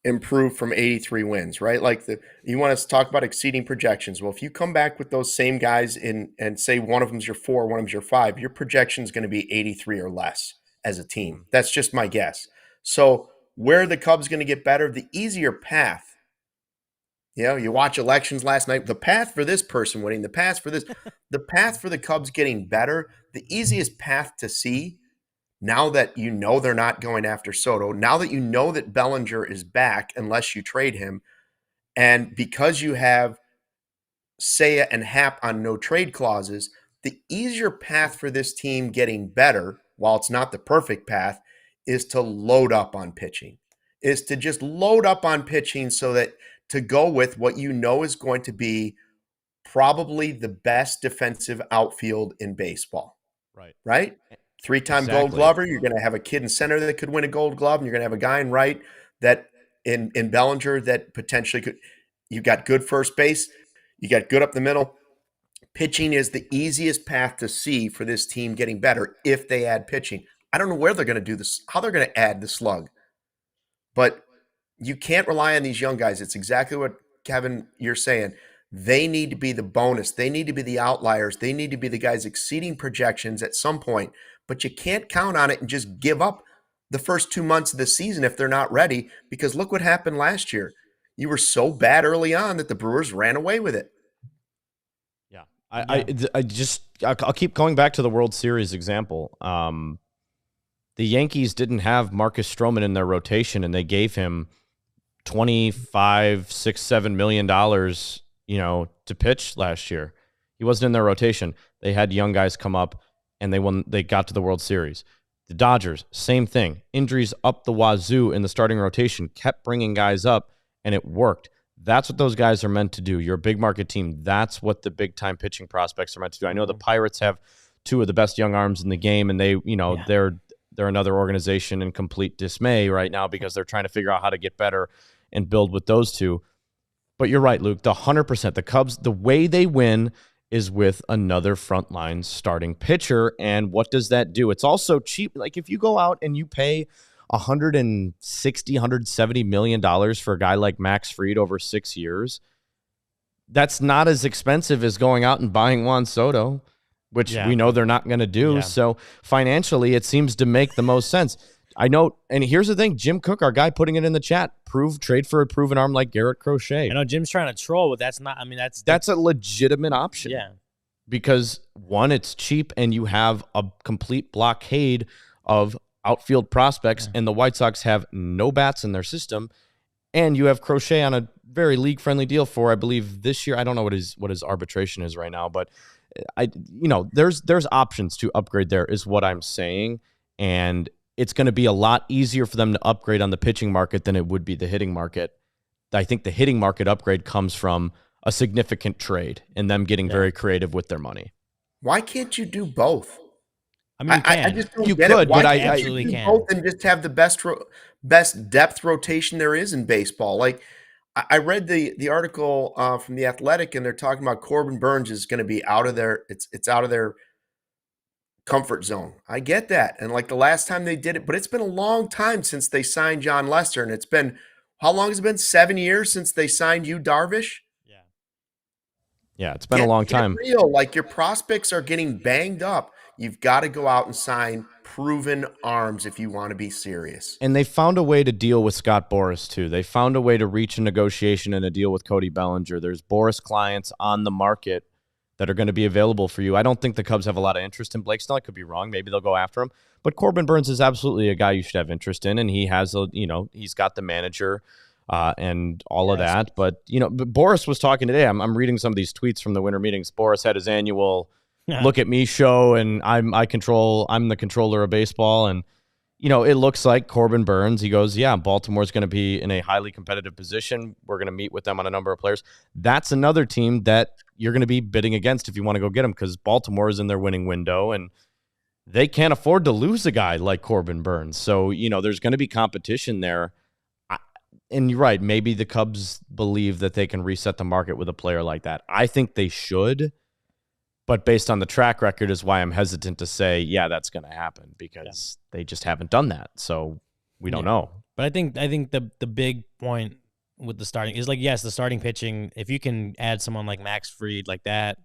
improve from 83 wins, right? Like you want us to talk about exceeding projections. Well, if you come back with those same guys and say one of them's your 4, one of them's your 5, your projection is going to be 83 or less as a team. That's just my guess. So where are the Cubs going to get better? The easier path. You watch elections last night, the path for this person winning, the path for the Cubs getting better, the easiest path to see, now that you know they're not going after Soto, now that you know that Bellinger is back unless you trade him, and because you have Seiya and Happ on no trade clauses, the easier path for this team getting better, while it's not the perfect path, is to load up on pitching, is to just load up on pitching so that to go with what you know is going to be probably the best defensive outfield in baseball. Right? 3-time Gold Glover. You're going to have a kid in center that could win a Gold Glove, and you're going to have a guy in right that in Bellinger that potentially could. You got good first base. You got good up the middle. Pitching is the easiest path to see for this team getting better if they add pitching. I don't know where they're going to do this, how they're going to add the slug, but you can't rely on these young guys. It's exactly what, Kevin, you're saying. They need to be the bonus. They need to be the outliers. They need to be the guys exceeding projections at some point. But you can't count on it and just give up the first 2 months of the season if they're not ready, because look what happened last year. you were so bad early on that the Brewers ran away with it. Yeah. I'll keep going back to the World Series example. The Yankees didn't have Marcus Stroman in their rotation, and they gave him $25, $6, $7 million, to pitch last year. He wasn't in their rotation. They had young guys come up, and they got to the World Series. The Dodgers, same thing. Injuries up the wazoo in the starting rotation, kept bringing guys up, and it worked. That's what those guys are meant to do. You're a big market team. That's what the big-time pitching prospects are meant to do. I know the Pirates have two of the best young arms in the game, and they're another organization in complete dismay right now because they're trying to figure out how to get better and build with those two. But you're right, Luke, the 100%. The Cubs, the way they win is with another frontline starting pitcher. And what does that do? It's also cheap. Like if you go out and you pay $160, $170 million for a guy like Max Fried over 6 years, that's not as expensive as going out and buying Juan Soto, which we know they're not going to do. Yeah. So financially, it seems to make the most sense. I know, and here's the thing, Jim Cook, our guy putting it in the chat, trade for a proven arm like Garrett Crochet. I know Jim's trying to troll, but that's not, that's a legitimate option. Yeah. Because one, it's cheap and you have a complete blockade of outfield prospects, and the White Sox have no bats in their system, and you have Crochet on a very league-friendly deal for, I believe, this year. I don't know what his arbitration is right now, but there's options to upgrade there is what I'm saying, and it's going to be a lot easier for them to upgrade on the pitching market than it would be the hitting market. I think the hitting market upgrade comes from a significant trade and them getting very creative with their money. Why can't you do both? I mean, I just don't you get could, it. Why but I absolutely can. Both and just have the best depth rotation there is in baseball. Like I read the article from The Athletic, and they're talking about Corbin Burns is going to be out of their it's out of their comfort zone. I get that. And like the last time they did it, but it's been a long time since they signed John Lester. And it's been, how long has it been? 7 years since they signed Yu Darvish? Yeah, it's been a long time. Real. Like your prospects are getting banged up. You've got to go out and sign proven arms if you want to be serious. And they found a way to deal with Scott Boras, too. They found a way to reach a negotiation and a deal with Cody Bellinger. There's Boras clients on the market that are going to be available for you. I don't think the Cubs have a lot of interest in Blake Snell. I could be wrong. Maybe they'll go after him. But Corbin Burns is absolutely a guy you should have interest in, and he has he's got the manager and all of that. But Boras was talking today. I'm reading some of these tweets from the winter meetings. Boras had his annual look at me show, and I'm the controller of baseball, and it looks like Corbin Burns, he goes, Baltimore's going to be in a highly competitive position. We're going to meet with them on a number of players. That's another team that you're going to be bidding against if you want to go get them, because Baltimore is in their winning window, and they can't afford to lose a guy like Corbin Burns. So, there's going to be competition there. And you're right, maybe the Cubs believe that they can reset the market with a player like that. I think they should, but based on the track record is why I'm hesitant to say, that's going to happen, because they just haven't done that. So we don't know. But I think the big point with the starting is like, yes, the starting pitching, if you can add someone like Max Fried, like that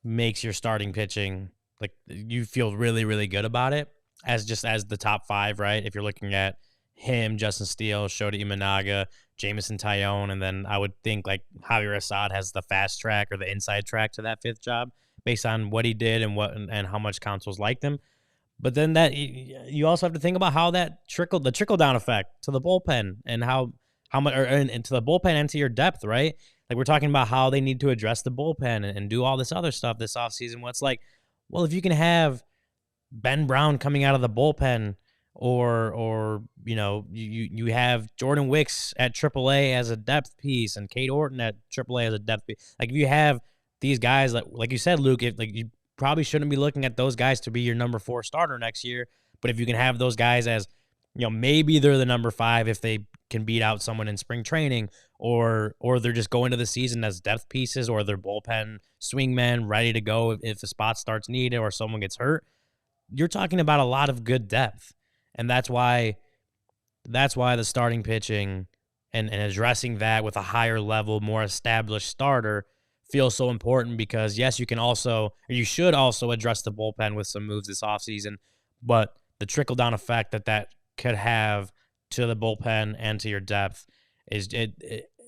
makes your starting pitching, like you feel really, really good about it as the top five, right? If you're looking at him, Justin Steele, Shota Imanaga, Jameson Tyone, and then I would think like Javier Assad has the fast track or the inside track to that fifth job based on what he did and how much Counsell's liked him. But then that you also have to think about how that the trickle down effect to the bullpen and how much and to the bullpen and to your depth, right? Like we're talking about how they need to address the bullpen and do all this other stuff this offseason. Well, it's like, well, if you can have Ben Brown coming out of the bullpen, or you have Jordan Wicks at AAA as a depth piece and Kate Orton at AAA as a depth piece. Like if you have these guys, like you said, Luke, you probably shouldn't be looking at those guys to be your number 4 starter next year. But if you can have those guys as, maybe they're the number 5 if they can beat out someone in spring training, or they're just going to the season as depth pieces, or they're bullpen swingmen ready to go if the spot starts needed or someone gets hurt. You're talking about a lot of good depth. And that's why the starting pitching and addressing that with a higher level, more established starter feels so important, because yes, you should also address the bullpen with some moves this offseason, but the trickle down effect that could have to the bullpen and to your depth is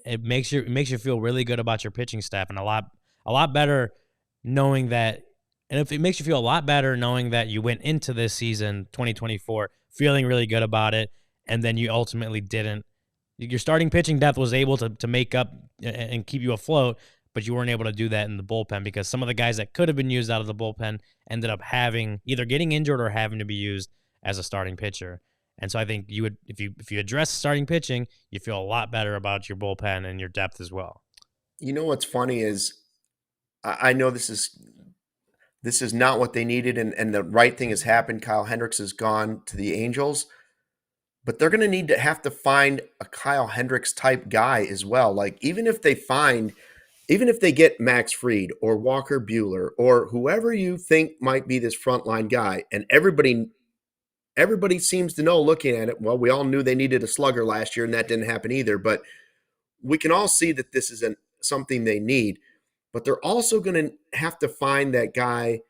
it makes you feel really good about your pitching staff, and a lot better knowing that. And if it makes you feel a lot better knowing that you went into this season 2024 feeling really good about it, and then you ultimately didn't. Your starting pitching depth was able to make up and keep you afloat, but you weren't able to do that in the bullpen because some of the guys that could have been used out of the bullpen ended up either getting injured or having to be used as a starting pitcher. And so I think you would, if you address starting pitching, you feel a lot better about your bullpen and your depth as well. You know what's funny is I know this is not what they needed, and the right thing has happened. Kyle Hendricks has gone to the Angels, but they're going to have to find a Kyle Hendricks type guy as well. Like even if they get Max Fried or Walker Buehler or whoever you think might be this frontline guy, and everybody seems to know looking at it, well, we all knew they needed a slugger last year and that didn't happen either, but we can all see that this isn't something they need. But they're also going to have to find that guy,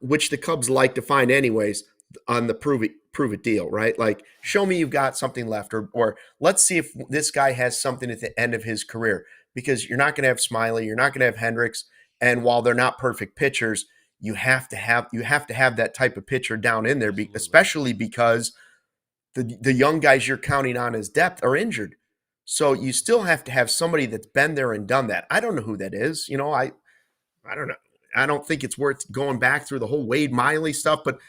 which the Cubs like to find anyways, on the prove it deal, right? Like, show me you've got something left, or let's see if this guy has something at the end of his career, because you're not going to have Smiley, you're not going to have Hendricks, and while they're not perfect pitchers, you have to have that type of pitcher down in there, especially because the young guys you're counting on as depth are injured. So you still have to have somebody that's been there and done that. I don't know who that is. You know, I don't know. I don't think it's worth going back through the whole Wade Miley stuff, but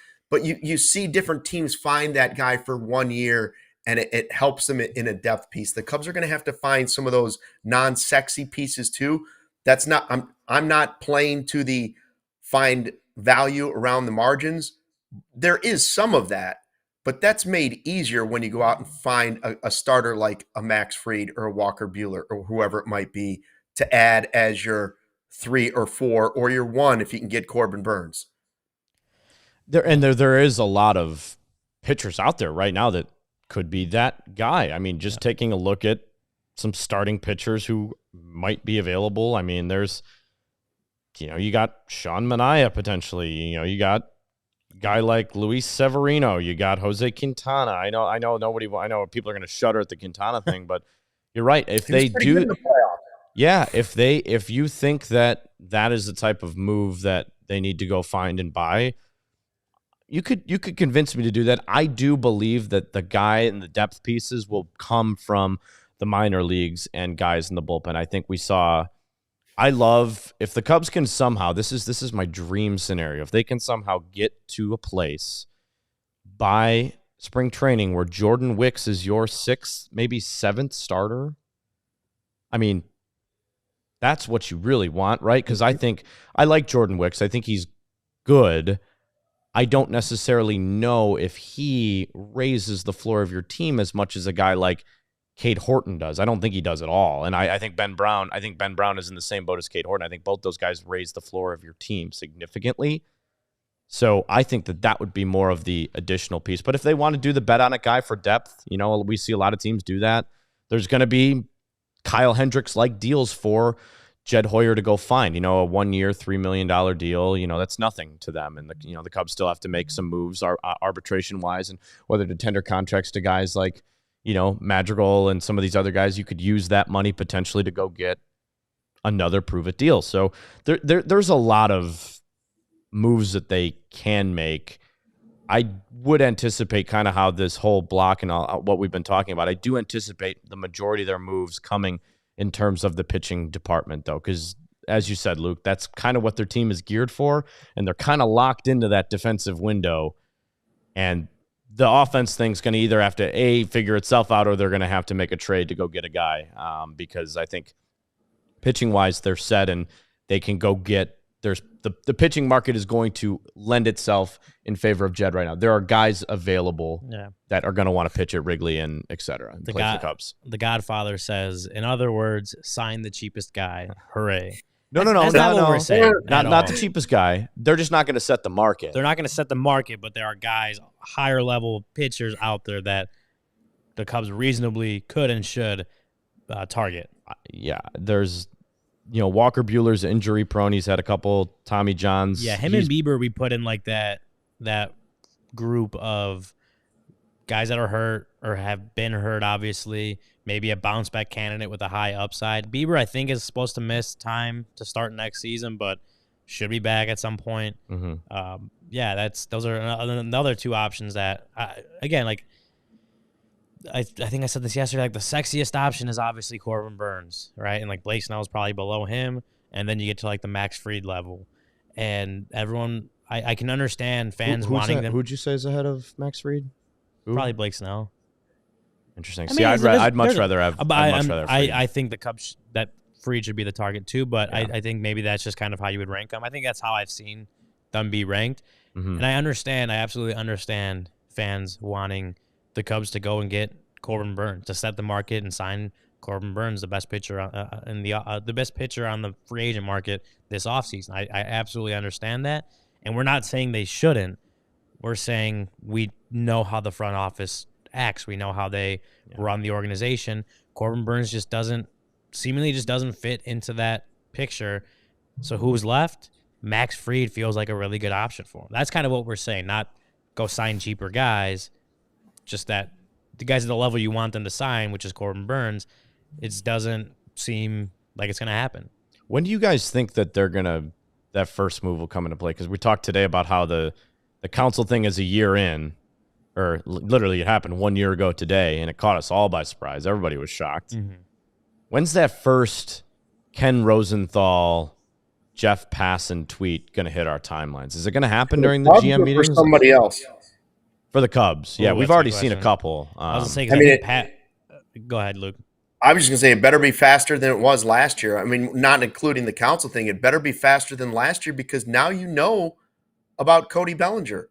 you see different teams find that guy for 1 year and it helps them in a depth piece. The Cubs are going to have to find some of those non-sexy pieces too. That's not, I'm not playing to the find value around the margins. There is some of that, but that's made easier when you go out and find a starter like a Max Fried or a Walker Buehler or whoever it might be to add as your 3 or 4 or your 1 if you can get Corbin Burns. There is a lot of pitchers out there right now that could be that guy. I mean, just taking a look at some starting pitchers who might be available. I mean, there's, you got Sean Manaea potentially. You got a guy like Luis Severino. You got Jose Quintana. I know people are going to shudder at the Quintana thing, but you're right. If they do, yeah, if you think that is the type of move that they need to go find and buy, you could convince me to do that. I do believe that the guy and the depth pieces will come from the minor leagues and guys in the bullpen. I think we saw. I love if the Cubs can somehow. This is my dream scenario. If they can somehow get to a place by spring training where Jordan Wicks is your 6th, maybe 7th starter. I mean, that's what you really want, right? Because I think I like Jordan Wicks. I think he's good. I don't necessarily know if he raises the floor of your team as much as a guy like Cade Horton does. I don't think he does at all. And I think Ben Brown is in the same boat as Cade Horton. I think both those guys raise the floor of your team significantly. So I think that would be more of the additional piece. But if they want to do the bet on a guy for depth, we see a lot of teams do that. There's going to be Kyle Hendricks-like deals for Jed Hoyer to go find, a 1-year, $3 million deal. That's nothing to them. And the Cubs still have to make some moves arbitration wise, and whether to tender contracts to guys like, Madrigal and some of these other guys. You could use that money potentially to go get another prove it deal. So there's a lot of moves that they can make. I would anticipate kind of how this whole block and what we've been talking about. I do anticipate the majority of their moves coming in terms of the pitching department, though, because as you said, Luke, that's kind of what their team is geared for, and they're kind of locked into that defensive window. And the offense thing's going to either have to figure itself out, or they're going to have to make a trade to go get a guy, because I think pitching wise they're set and they can go get. There's the pitching market is going to lend itself in favor of Jed right now. There are guys available that are going to want to pitch at Wrigley and et cetera. And play for the Cubs. The Godfather says, in other words, sign the cheapest guy. Hooray. No. That's not what we're saying. Not the cheapest guy. They're just not going to set the market. They're not going to set the market, but there are guys, higher level pitchers out there that the Cubs reasonably could and should target. There's, Walker Buehler's injury prone. He's had a couple Tommy Johns. Yeah, him and Bieber we put in like that group of guys that are hurt or have been hurt, obviously, maybe a bounce back candidate with a high upside. Bieber, I think, is supposed to miss time to start next season, but should be back at some point. Those are another two options that, again, like I think I said this yesterday, like the sexiest option is obviously Corbin Burnes, right? And like Blake Snell is probably below him, and then you get to like the Max Fried level. And everyone, I can understand fans wanting them. Who'd you say is ahead of Max Fried? Who? Probably Blake Snell. Interesting. See, I'd much rather have. I think the Cubs that Fried should be the target too, but Yeah. I think maybe that's just kind of how you would rank them. I think that's how I've seen them be ranked, Mm-hmm. and I absolutely understand fans wanting the Cubs to go and get Corbin Burnes to set the market and sign Corbin Burnes, the best pitcher the best pitcher on the free agent market this offseason. I absolutely understand that, and we're not saying they shouldn't. We're saying we know how the front office acts. We know how they run the organization. Corbin Burnes seemingly just doesn't fit into that picture. So who's left? Max Fried feels like a really good option for him. That's kind of what we're saying, not go sign cheaper guys, just that the guys at the level you want them to sign, which is Corbin Burnes, it doesn't seem like it's going to happen. When do you guys think that that first move will come into play? Because we talked today about how the Counsell thing is a year in, or literally it happened 1 year ago today, and it caught us all by surprise. Everybody was shocked. Mm-hmm. When's that first Ken Rosenthal, Jeff Passan tweet going to hit our timelines? Is it going to happen during the GM meetings? For somebody else. For the Cubs. Yeah, Ooh, we've that's a already good seen a question. couple. I was going to say, go ahead, Luke. I was just going to say it better be faster than it was last year. I mean, not including the Counsell thing. It better be faster than last year because now you know about Cody Bellinger,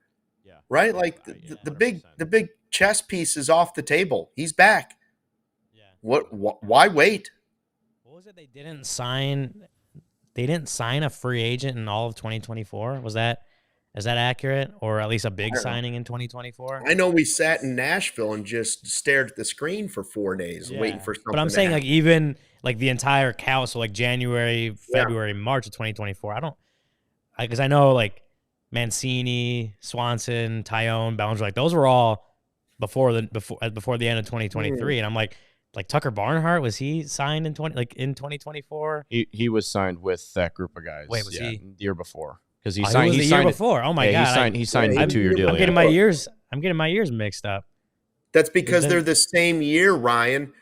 right? Like the big chess piece is off the table. He's back. Yeah. Why wait? What was it? They didn't sign a free agent in all of 2024. Is that accurate, or at least a big signing in 2024? I know we sat in Nashville and just stared at the screen for 4 days waiting for something. But I'm saying, like, even like the entire so like January, February, March of 2024. Because I know like Mancini, Swanson, Tyone, Bellinger, like those were all before the end of 2023, and I'm like Tucker Barnhart, was he signed in 2024? He was signed with that group of guys. Wait, was he the year before? Because he He signed was the year before. Oh my god! He signed a 2-year deal. I'm getting my years mixed up. That's because they're the same year, Ryan.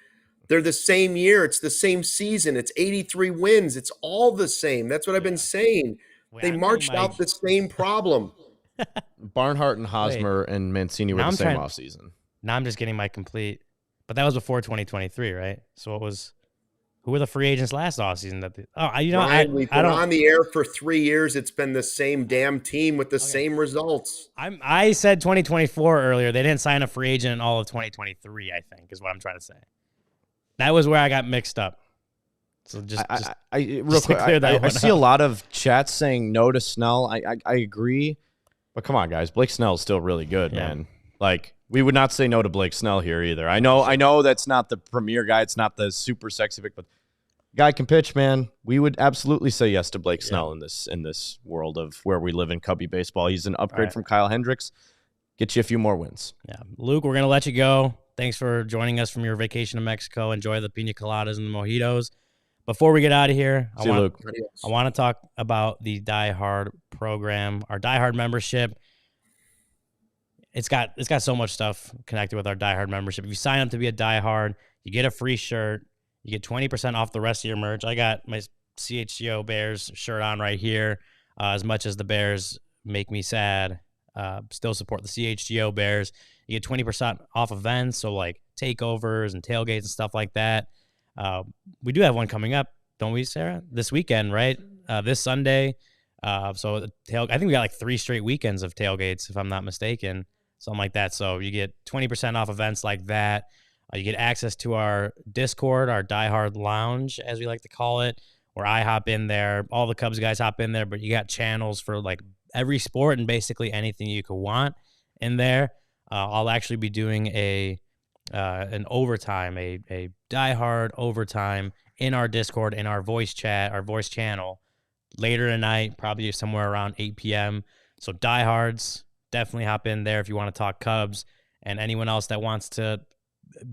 They're the same year. It's the same season. It's 83 wins. It's all the same. That's what I've been saying. They marched out the same problem. Barnhart and Hosmer and Mancini were the same offseason. Now I'm just getting my complete. But that was before 2023, right? So who were the free agents last offseason? Ryan, we've been on the air for 3 years. It's been the same damn team with the same results. I said 2024 earlier. They didn't sign a free agent in all of 2023, I think, is what I'm trying to say. That was where I got mixed up. So real quick, I see a lot of chats saying no to Snell. I agree. But come on, guys. Blake Snell is still really good, man. Like, we would not say no to Blake Snell here either. I know that's not the premier guy. It's not the super sexy pick, but guy can pitch, man. We would absolutely say yes to Blake Snell in this world of where we live in Cubby baseball. He's an upgrade from Kyle Hendricks. Get you a few more wins. Yeah, Luke, we're gonna let you go. Thanks for joining us from your vacation to Mexico. Enjoy the pina coladas and the mojitos. Before we get out of here, I want to talk about the Die Hard program, our Die Hard membership. It's got so much stuff connected with our Die Hard membership. If you sign up to be a Die Hard, you get a free shirt. You get 20% off the rest of your merch. I got my CHGO Bears shirt on right here. As much as the Bears make me sad, still support the CHGO Bears. You get 20% off events, so like takeovers and tailgates and stuff like that. We do have one coming up, don't we, Sarah? This weekend, right? This Sunday. I think we got like 3 straight weekends of tailgates, if I'm not mistaken. Something like that. So you get 20% off events like that. You get access to our Discord, our Die Hard Lounge, as we like to call it, where I hop in there. All the Cubs guys hop in there, but you got channels for like every sport and basically anything you could want in there. I'll actually be doing an overtime, a Die Hard overtime in our Discord, in our voice chat, our voice channel later tonight, probably somewhere around 8 p.m. So diehards, definitely hop in there if you want to talk Cubs And anyone else that wants to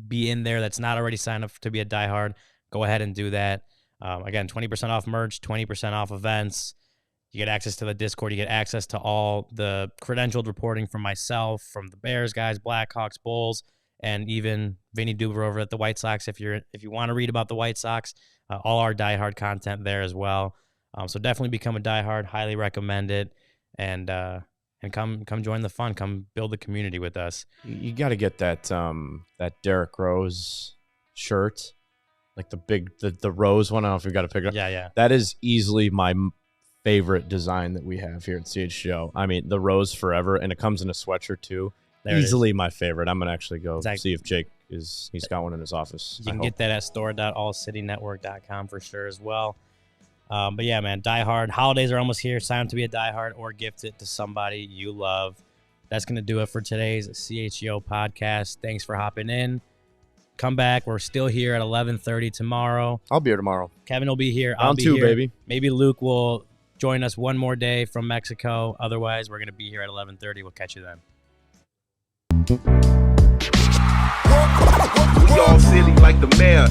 be in there that's not already signed up to be a diehard, go ahead and do that. Again, 20% off merch, 20% off events. You get access to the Discord. You get access to all the credentialed reporting from myself, from the Bears guys, Blackhawks, Bulls, and even Vinny Duber over at the White Sox. If you want to read about the White Sox, all our diehard content there as well. So definitely become a diehard. Highly recommend it, and come join the fun. Come build the community with us. You got to get that Derrick Rose shirt, like the rose one. I don't know if you got to pick it up. Yeah. That is easily my favorite design that we have here at CHGO. I mean, the rose forever, and it comes in a sweatshirt too. Easily my favorite. I'm gonna actually go see if Jake he's got one in his office. You can get that at store.allcitynetwork.com for sure as well. But yeah, man, diehard. Holidays are almost here. Sign up to be a diehard or gift it to somebody you love. That's gonna do it for today's CHGO podcast. Thanks for hopping in. Come back. We're still here at 11:30 tomorrow. I'll be here tomorrow. Kevin will be here. I'll Round be 2, here. baby. Maybe Luke will join us one more day from Mexico. Otherwise, we're gonna be here at 11:30. We'll catch you then. We all silly like the mayor.